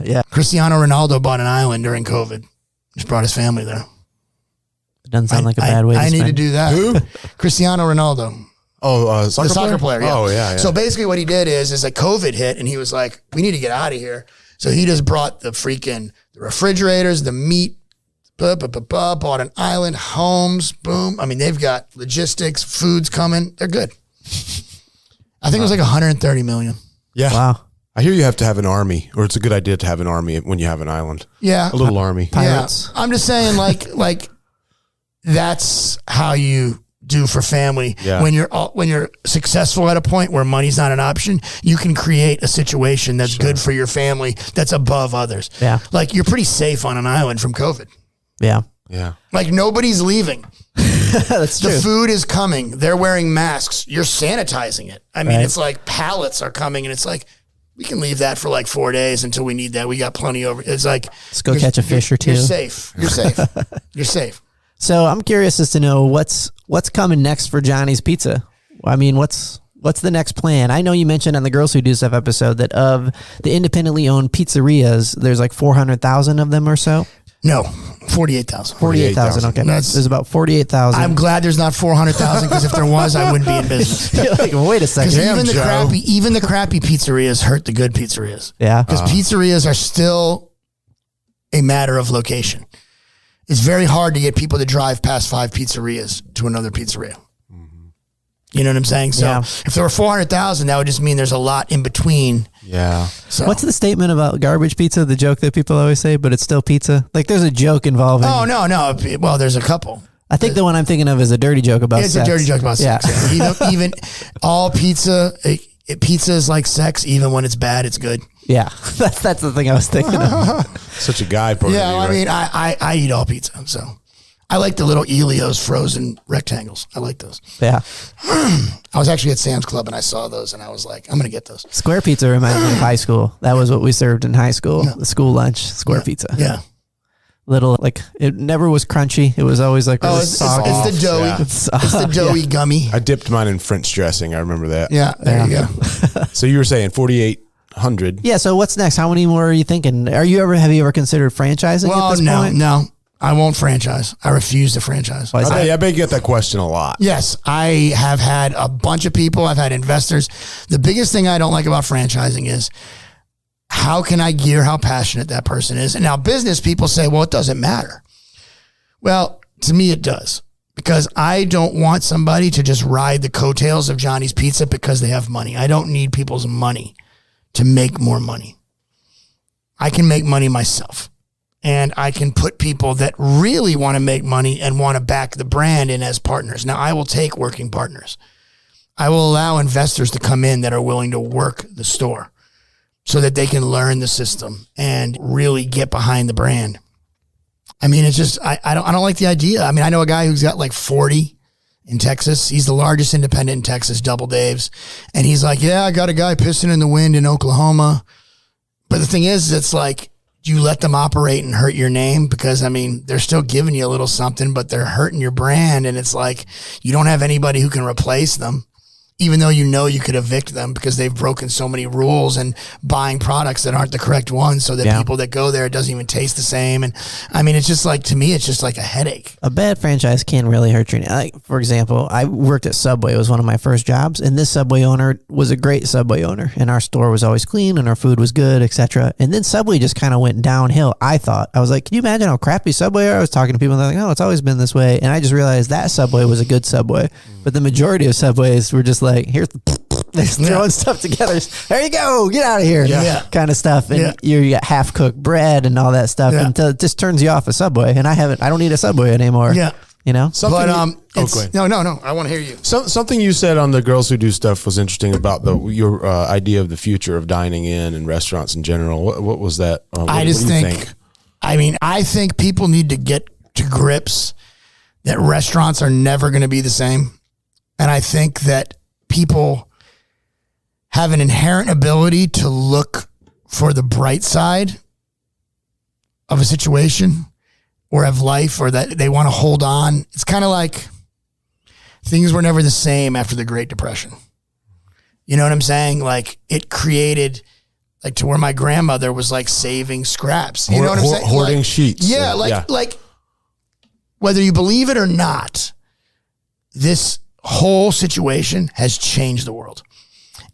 Speaker 2: Yeah.
Speaker 3: Cristiano Ronaldo bought an island during COVID. Just brought his family there.
Speaker 2: It doesn't sound like a bad way to
Speaker 3: I need to
Speaker 2: spend.
Speaker 3: do that. Who? Cristiano Ronaldo.
Speaker 5: Oh,
Speaker 3: The soccer player. Yeah.
Speaker 5: Oh, yeah.
Speaker 3: So basically what he did is like COVID hit and he was like, we need to get out of here. So he just brought the refrigerators, the meat, bought an island, homes, boom. I mean, they've got logistics, food's coming. They're good. I think it was like 130 million.
Speaker 5: Yeah.
Speaker 2: Wow.
Speaker 5: I hear you have to have an army, or it's a good idea to have an army when you have an island.
Speaker 3: Yeah.
Speaker 5: A little army.
Speaker 2: Pirates.
Speaker 3: Yeah. I'm just saying like that's how you do for family.
Speaker 5: Yeah.
Speaker 3: When you're successful at a point where money's not an option, you can create a situation that's good for your family that's above others.
Speaker 2: Yeah.
Speaker 3: Like you're pretty safe on an island from COVID.
Speaker 2: Yeah.
Speaker 5: Yeah.
Speaker 3: Like nobody's leaving.
Speaker 2: That's true.
Speaker 3: The food is coming. They're wearing masks. You're sanitizing it. I mean,
Speaker 2: Right.
Speaker 3: it's like pallets are coming and it's like, we can leave that for like 4 days until we need that. We got plenty over. It's like,
Speaker 2: Let's go catch a fish or two.
Speaker 3: You're safe. You're safe. You're safe.
Speaker 2: So I'm curious as to know what's coming next for Johnny's Pizza. I mean, what's the next plan? I know you mentioned on the Girls Who Do Stuff episode that of the independently owned pizzerias, there's like 400,000 of them or so.
Speaker 3: No, 48,000.
Speaker 2: 48,000. Okay, there's about 48,000.
Speaker 3: I'm glad there's not 400,000 because if there was, I wouldn't be in business.
Speaker 2: You're like, wait a second.
Speaker 3: Because even the crappy pizzerias hurt the good pizzerias.
Speaker 2: Yeah,
Speaker 3: because pizzerias are still a matter of location. It's very hard to get people to drive past 5 pizzerias to another pizzeria. You know what I'm saying? So if there were 400,000, that would just mean there's a lot in between.
Speaker 5: Yeah.
Speaker 2: So what's the statement about garbage pizza? The joke that people always say, but it's still pizza. Like there's a joke involving.
Speaker 3: Oh no. Well, there's a couple.
Speaker 2: I think the one I'm thinking of is a dirty joke about
Speaker 3: It's
Speaker 2: sex.
Speaker 3: a dirty joke about sex. Yeah. Even all pizza is like sex. Even when it's bad, it's good.
Speaker 2: Yeah, that's the thing I was thinking of.
Speaker 5: Such a guy.
Speaker 3: Yeah, I mean, I eat all pizza, so I like the little Elio's frozen rectangles. I like those.
Speaker 2: Yeah.
Speaker 3: I was actually at Sam's Club and I saw those and I was like, I'm going to get those.
Speaker 2: Square pizza reminds me of high school. That was what we served in high school. The school lunch, square pizza.
Speaker 3: Yeah.
Speaker 2: Little, like, it never was crunchy. It was always like really soggy.
Speaker 3: It's the doughy.
Speaker 5: Yeah.
Speaker 3: It's the doughy gummy.
Speaker 5: I dipped mine in French dressing. I remember that.
Speaker 3: Yeah, there you go.
Speaker 5: So you were saying 4,800.
Speaker 2: Yeah, so what's next? How many more are you thinking? Have you ever considered franchising at this point?
Speaker 3: No. I won't franchise. I refuse to franchise.
Speaker 5: I bet you get that question a lot.
Speaker 3: Yes, I have had a bunch of people. I've had investors. The biggest thing I don't like about franchising is how can I gear how passionate that person is? And now business people say, well, it doesn't matter. Well, to me, it does. Because I don't want somebody to just ride the coattails of Johnny's Pizza because they have money. I don't need people's money to make more money. I can make money myself. And I can put people that really want to make money and want to back the brand in as partners. Now, I will take working partners. I will allow investors to come in that are willing to work the store so that they can learn the system and really get behind the brand. I mean, it's just, I don't like the idea. I mean, I know a guy who's got like 40 in Texas. He's the largest independent in Texas, Double Dave's. And he's like, yeah, I got a guy pissing in the wind in Oklahoma. But the thing is, it's like, you let them operate and hurt your name because, I mean, they're still giving you a little something, but they're hurting your brand. And it's like, you don't have anybody who can replace them. even though you could evict them because they've broken so many rules and buying products that aren't the correct ones, so that people that go there, it doesn't even taste the same. And I mean, it's just like, to me, it's just like a headache.
Speaker 2: A bad franchise can really hurt you. Like, for example, I worked at Subway. It was one of my first jobs, and this Subway owner was a great Subway owner, and our store was always clean and our food was good, etc. And then Subway just kind of went downhill. I was like, can you imagine how crappy Subway are? I was talking to people and they're like, oh, it's always been this way. And I just realized that Subway was a good Subway, but the majority of Subways were just like, here's they're throwing stuff together. There you go, get out of here, kind of stuff. And you got half cooked bread and all that stuff until it just turns you off a Subway. And I don't need a Subway anymore. Yeah, you know.
Speaker 3: But no, I want to hear you.
Speaker 5: Something you said on the Girls Who Do Stuff was interesting about your idea of the future of dining in and restaurants in general. What was that?
Speaker 3: I think people need to get to grips that restaurants are never going to be the same. And I think that people have an inherent ability to look for the bright side of a situation or of life, or that they want to hold on. It's kind of like things were never the same after the Great Depression. You know what I'm saying? Like, it created, like, to where my grandmother was like saving scraps. You know what I'm saying?
Speaker 5: Hoarding sheets.
Speaker 3: Yeah, like whether you believe it or not, this whole situation has changed the world.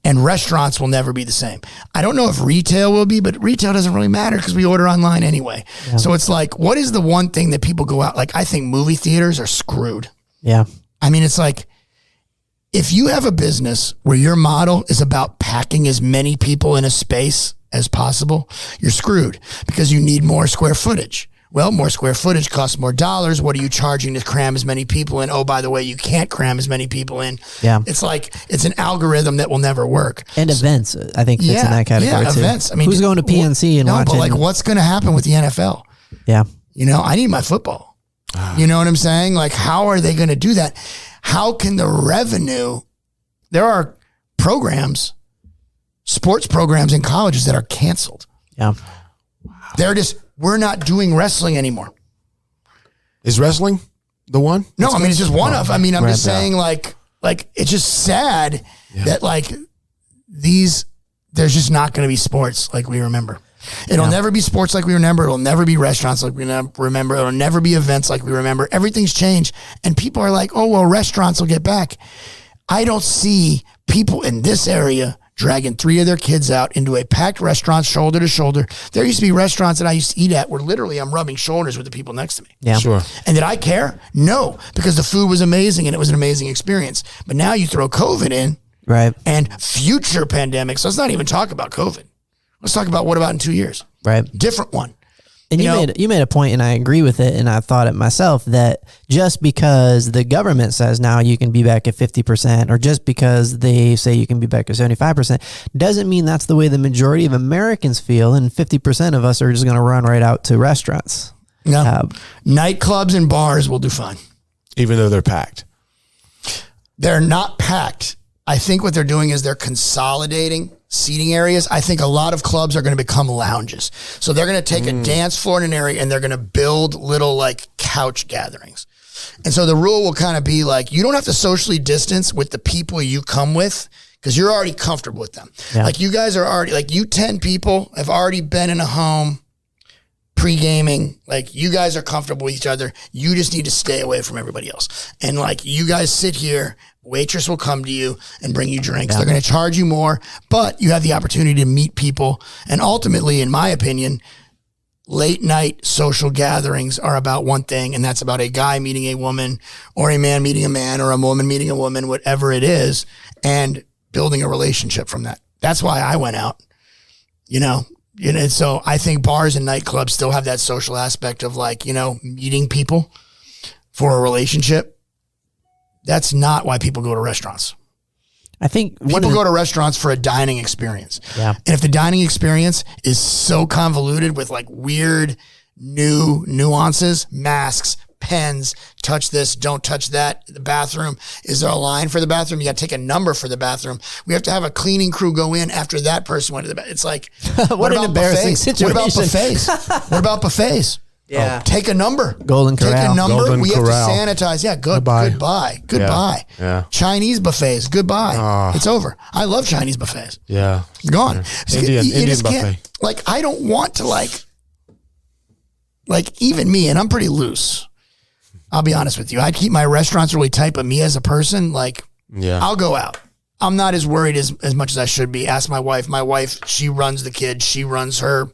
Speaker 3: And restaurants will never be the same. I don't know if retail will be, but retail doesn't really matter because we order online anyway. Yeah. So it's like, what is the one thing that people go out? Like, I think movie theaters are screwed.
Speaker 2: Yeah.
Speaker 3: I mean, it's like, if you have a business where your model is about packing as many people in a space as possible, you're screwed because you need more square footage. Well, more square footage costs more dollars. What are you charging to cram as many people in? Oh, by the way, you can't cram as many people in. Yeah. It's like, it's an algorithm that will never work.
Speaker 2: And events, I think, fits in that category too.
Speaker 3: Events. I mean,
Speaker 2: who's going to PNC and watching?
Speaker 3: No, but like, what's going to happen with the NFL?
Speaker 2: Yeah.
Speaker 3: You know, I need my football. You know what I'm saying? Like, how are they going to do that? How can the revenue, there are programs, sports programs in colleges that are canceled.
Speaker 2: Yeah.
Speaker 3: They're just, we're not doing wrestling anymore.
Speaker 5: Is wrestling the one?
Speaker 3: No, I mean, it's just one of. I mean, I'm just saying, like it's just sad that like there's just not going to be sports like we remember. It'll never be sports like we remember. It'll never be restaurants like we remember. It'll never be events like we remember. Everything's changed. And people are like, oh, well, restaurants will get back. I don't see people in this area dragging 3 of their kids out into a packed restaurant, shoulder to shoulder. There used to be restaurants that I used to eat at where literally I'm rubbing shoulders with the people next to me.
Speaker 2: Yeah.
Speaker 5: Sure.
Speaker 3: And did I care? No, because the food was amazing and it was an amazing experience. But now you throw COVID in,
Speaker 2: right,
Speaker 3: and future pandemics. Let's not even talk about COVID. Let's talk about what about in 2 years?
Speaker 2: Right.
Speaker 3: Different one.
Speaker 2: And you made a point, and I agree with it, and I thought it myself, that just because the government says now you can be back at 50%, or just because they say you can be back at 75%, doesn't mean that's the way the majority of Americans feel, and 50% of us are just going to run right out to restaurants.
Speaker 3: No. Nightclubs and bars will do fine.
Speaker 5: Even though they're packed.
Speaker 3: They're not packed. I think what they're doing is they're consolidating seating areas. I think a lot of clubs are going to become lounges. So they're going to take a dance floor in an area and they're going to build little like couch gatherings. And so the rule will kind of be like, you don't have to socially distance with the people you come with because you're already comfortable with them. Yeah. Like, you guys are already, like, you 10 people have already been in a home pre-gaming. Like, you guys are comfortable with each other. You just need to stay away from everybody else. And like, you guys sit here, waitress will come to you and bring you drinks. Yeah. They're going to charge you more, but you have the opportunity to meet people. And ultimately, in my opinion, late night social gatherings are about one thing, and that's about a guy meeting a woman, or a man meeting a man, or a woman meeting a woman, whatever it is, and building a relationship from that. That's why I went out, you know. So I think bars and nightclubs still have that social aspect of like, you know, meeting people for a relationship. That's not why people go to restaurants.
Speaker 2: I think
Speaker 3: people go to restaurants for a dining experience.
Speaker 2: Yeah.
Speaker 3: And if the dining experience is so convoluted with like weird new nuances, masks, pens, touch this, don't touch that, the bathroom, is there a line for the bathroom? You got to take a number for the bathroom. We have to have a cleaning crew go in after that person went to the bathroom. It's like,
Speaker 2: what an embarrassing situation.
Speaker 3: What about buffets? What about buffets?
Speaker 2: Yeah.
Speaker 3: Take a number.
Speaker 2: Golden
Speaker 3: Take
Speaker 2: Corral.
Speaker 3: a number.
Speaker 5: Golden
Speaker 3: we
Speaker 5: Corral.
Speaker 3: have to sanitize. Yeah,
Speaker 5: Goodbye.
Speaker 3: Goodbye.
Speaker 5: Yeah.
Speaker 3: Chinese buffets. Goodbye. It's over. I love Chinese buffets.
Speaker 5: Yeah.
Speaker 3: It's gone.
Speaker 5: Indian
Speaker 3: just
Speaker 5: buffet.
Speaker 3: can't, like, I don't want to like even me, and I'm pretty loose. I'll be honest with you. I keep my restaurants really tight, but me as a person, like, I'll go out. I'm not as worried as much as I should be. Ask my wife. My wife, she runs the kids. She runs her.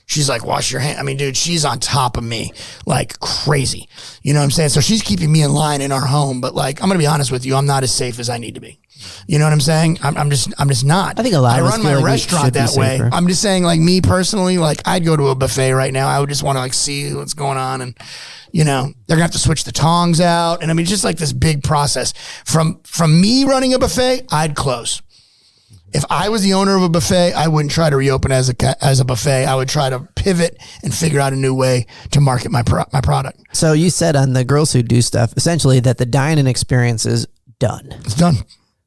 Speaker 3: She's like, wash your hand. I mean, dude, she's on top of me like crazy. You know what I'm saying? So she's keeping me in line in our home. But like, I'm going to be honest with you. I'm not as safe as I need to be. You know what I'm saying? I'm just not.
Speaker 2: I think a lot of us
Speaker 3: run
Speaker 2: feel
Speaker 3: my
Speaker 2: like we
Speaker 3: restaurant
Speaker 2: should be
Speaker 3: that way.
Speaker 2: safer.
Speaker 3: I'm just saying, like, me personally, like, I'd go to a buffet right now. I would just want to like see what's going on, and you know, they're gonna have to switch the tongs out, and I mean, just like this big process. From me running a buffet, I'd close. If I was the owner of a buffet, I wouldn't try to reopen as a buffet. I would try to pivot and figure out a new way to market my product.
Speaker 2: So you said on the Girls Who Do Stuff, essentially that the dine-in experience is done.
Speaker 3: It's done.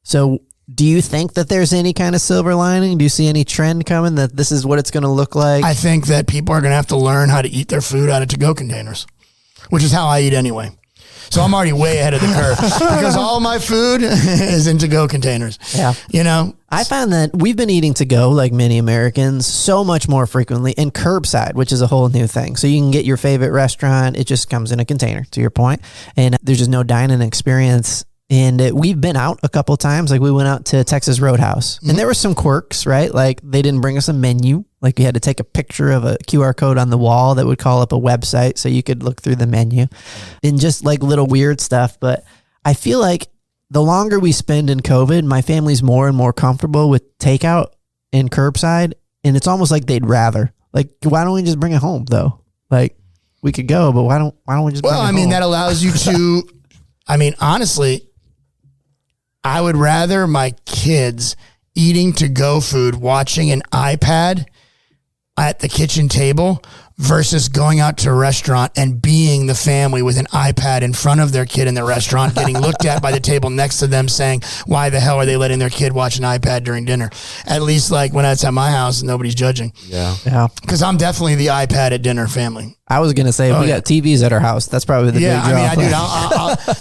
Speaker 2: So do you think that there's any kind of silver lining? Do you see any trend coming that this is what it's going to look like?
Speaker 3: I think that people are going to have to learn how to eat their food out of to-go containers, which is how I eat anyway. So I'm already way ahead of the curve because all my food is in to-go containers.
Speaker 2: Yeah.
Speaker 3: You know?
Speaker 2: I found that we've been eating to go, like many Americans, so much more frequently, and curbside, which is a whole new thing. So you can get your favorite restaurant. It just comes in a container, to your point. And there's just no dining experience. And we've been out a couple times. Like we went out to Texas Roadhouse, and there were some quirks, right? Like they didn't bring us a menu. Like you had to take a picture of a QR code on the wall that would call up a website so you could look through the menu, and just like little weird stuff. But I feel like the longer we spend in COVID, my family's more and more comfortable with takeout and curbside. And it's almost like they'd rather, like, why don't we just bring it home though? Like we could go, but why don't we just bring it home?
Speaker 3: Well, I mean, that allows you to, I mean, honestly, I would rather my kids eating to-go food, watching an iPad at the kitchen table versus going out to a restaurant and being the family with an iPad in front of their kid in the restaurant, getting looked at by the table next to them saying, why the hell are they letting their kid watch an iPad during dinner? At least like when it's at my house, nobody's judging.
Speaker 2: Yeah.
Speaker 3: Because I'm definitely the iPad at dinner family.
Speaker 2: I was going to say, we got TVs at our house. That's probably the big draw.
Speaker 3: I mean,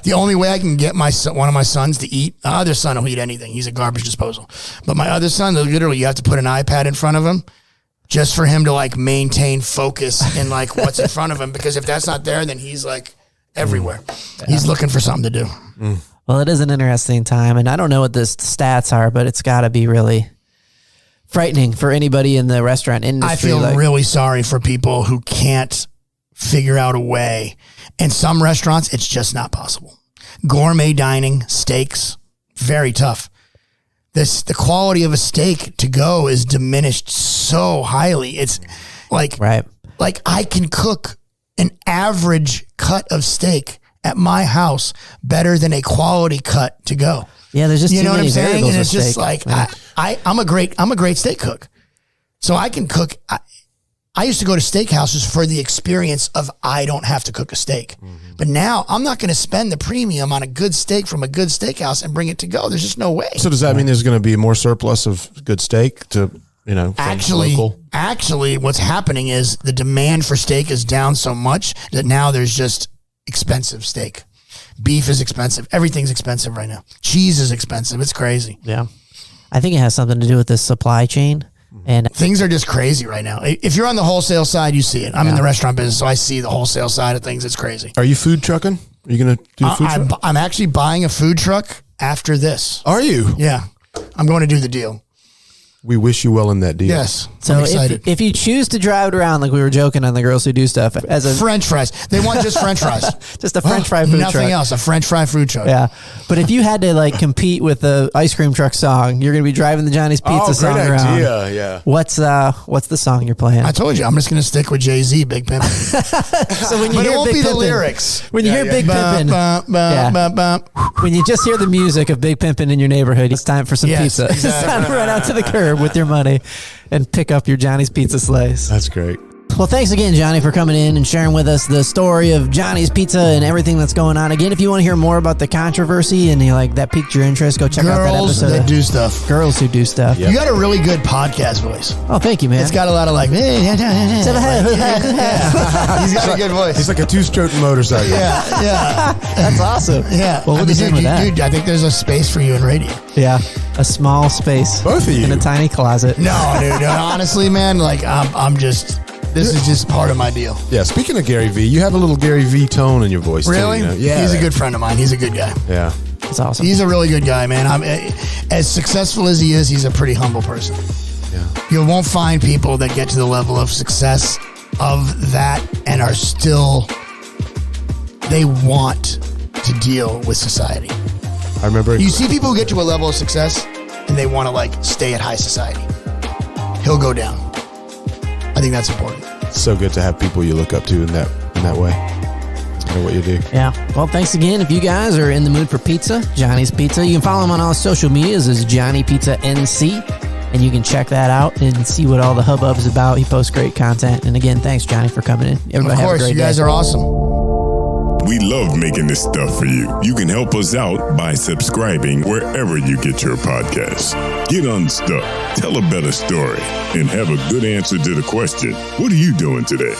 Speaker 3: the only way I can get one of my sons to eat, my other son will eat anything. He's a garbage disposal. But my other son, literally, you have to put an iPad in front of him just for him to like maintain focus in like what's in front of him. Because if that's not there, then he's like everywhere. He's looking for something to do.
Speaker 2: Well, it is an interesting time. And I don't know what the stats are, but it's got to be really frightening for anybody in the restaurant industry.
Speaker 3: I feel really sorry for people who can't figure out a way. In some restaurants, it's just not possible. Gourmet dining, steaks, very tough. The quality of a steak to go is diminished so highly. It's like,
Speaker 2: right.
Speaker 3: Like I can cook an average cut of steak at my house better than a quality cut to go.
Speaker 2: Yeah, there's just
Speaker 3: you
Speaker 2: too
Speaker 3: know what
Speaker 2: many
Speaker 3: I'm saying,
Speaker 2: variables
Speaker 3: and it's
Speaker 2: with
Speaker 3: just
Speaker 2: steak.
Speaker 3: like I'm a great steak cook, so I can cook. I used to go to steakhouses for the experience of I don't have to cook a steak. But now I'm not going to spend the premium on a good steak from a good steakhouse and bring it to go. There's just no way.
Speaker 5: So does that mean there's going to be more surplus of good steak to, you know,
Speaker 3: actually what's happening is the demand for steak is down so much that now there's just expensive steak. Beef is expensive. Everything's expensive right now. Cheese is expensive. It's crazy.
Speaker 2: Yeah. I think it has something to do with the supply chain. And
Speaker 3: things are just crazy right now. If you're on the wholesale side, you see it. I'm in the restaurant business, so I see the wholesale side of things. It's crazy.
Speaker 5: Are you food trucking? Are you going to do food truck?
Speaker 3: I'm actually buying a food truck after this.
Speaker 5: Are you?
Speaker 3: Yeah. I'm going to do the deal.
Speaker 5: We wish you well in that deal.
Speaker 3: Yes.
Speaker 2: so
Speaker 3: I'm excited.
Speaker 2: if you choose to drive it around, like we were joking on the Girls Who Do Stuff, as a
Speaker 3: French fries. They want just French fries.
Speaker 2: just a French fry food
Speaker 3: Nothing
Speaker 2: truck.
Speaker 3: else. A French fry food truck.
Speaker 2: Yeah. But if you had to like compete with the ice cream truck song, you're going to be driving the Johnny's Pizza song
Speaker 5: great
Speaker 2: around.
Speaker 5: idea. Yeah.
Speaker 2: What's the song you're playing?
Speaker 3: I told you, I'm just going to stick with Jay-Z, Big Pimpin'.
Speaker 2: So when you
Speaker 3: But
Speaker 2: hear
Speaker 3: it won't
Speaker 2: Big
Speaker 3: be the
Speaker 2: Pimpin',
Speaker 3: lyrics.
Speaker 2: When you hear Big Pimpin', when you just hear the music of Big Pimpin' in your neighborhood, it's time for some
Speaker 3: Yes,
Speaker 2: pizza.
Speaker 3: exactly.
Speaker 2: It's time to run out to the curb with your money and pick up your Johnny's Pizza slice.
Speaker 5: That's great.
Speaker 2: Well, thanks again, Johnny, for coming in and sharing with us the story of Johnny's Pizza and everything that's going on. Again, if you want to hear more about the controversy and that piqued your interest, go check out that episode.
Speaker 3: Girls that do stuff.
Speaker 2: Girls who do stuff.
Speaker 3: You got a really good podcast voice.
Speaker 2: Oh, thank you, man.
Speaker 3: It's got a lot of like. He's got a good voice.
Speaker 5: He's like a two-stroke motorcycle.
Speaker 3: Yeah.
Speaker 2: That's awesome.
Speaker 3: Yeah.
Speaker 2: Well, we'll be doing with that.
Speaker 3: Dude, I think there's a space for you in radio.
Speaker 2: Yeah. A small space.
Speaker 5: Both of you.
Speaker 2: In a tiny closet.
Speaker 3: No, dude. Honestly, man, like this is just part of my deal.
Speaker 5: Yeah, speaking of Gary V, you have a little Gary V tone in your voice,
Speaker 3: Really?
Speaker 5: too. Yeah.
Speaker 3: He's a good friend of mine. He's a good guy.
Speaker 5: Yeah.
Speaker 2: That's awesome.
Speaker 3: He's a really good guy, man. As successful as he is, he's a pretty humble person.
Speaker 5: Yeah.
Speaker 3: You won't find people that get to the level of success of that and are still, they want to deal with society.
Speaker 5: I remember.
Speaker 3: You see people who get to a level of success and they want to like stay at high society. He'll go down. I think that's important.
Speaker 5: It's so good to have people you look up to in that way. I know what you do.
Speaker 2: Yeah. Well, thanks again. If you guys are in the mood for pizza, Johnny's Pizza, you can follow him on all social medias as Johnny Pizza NC, and you can check that out and see what all the hubbub is about. He posts great content. And again, thanks, Johnny, for coming in. Everybody
Speaker 3: Of
Speaker 2: have a
Speaker 3: course,
Speaker 2: great
Speaker 3: you guys
Speaker 2: day.
Speaker 3: are awesome.
Speaker 1: We love making this stuff for you. You can help us out by subscribing wherever you get your podcasts. Get unstuck, tell a better story, and have a good answer to the question, what are you doing today?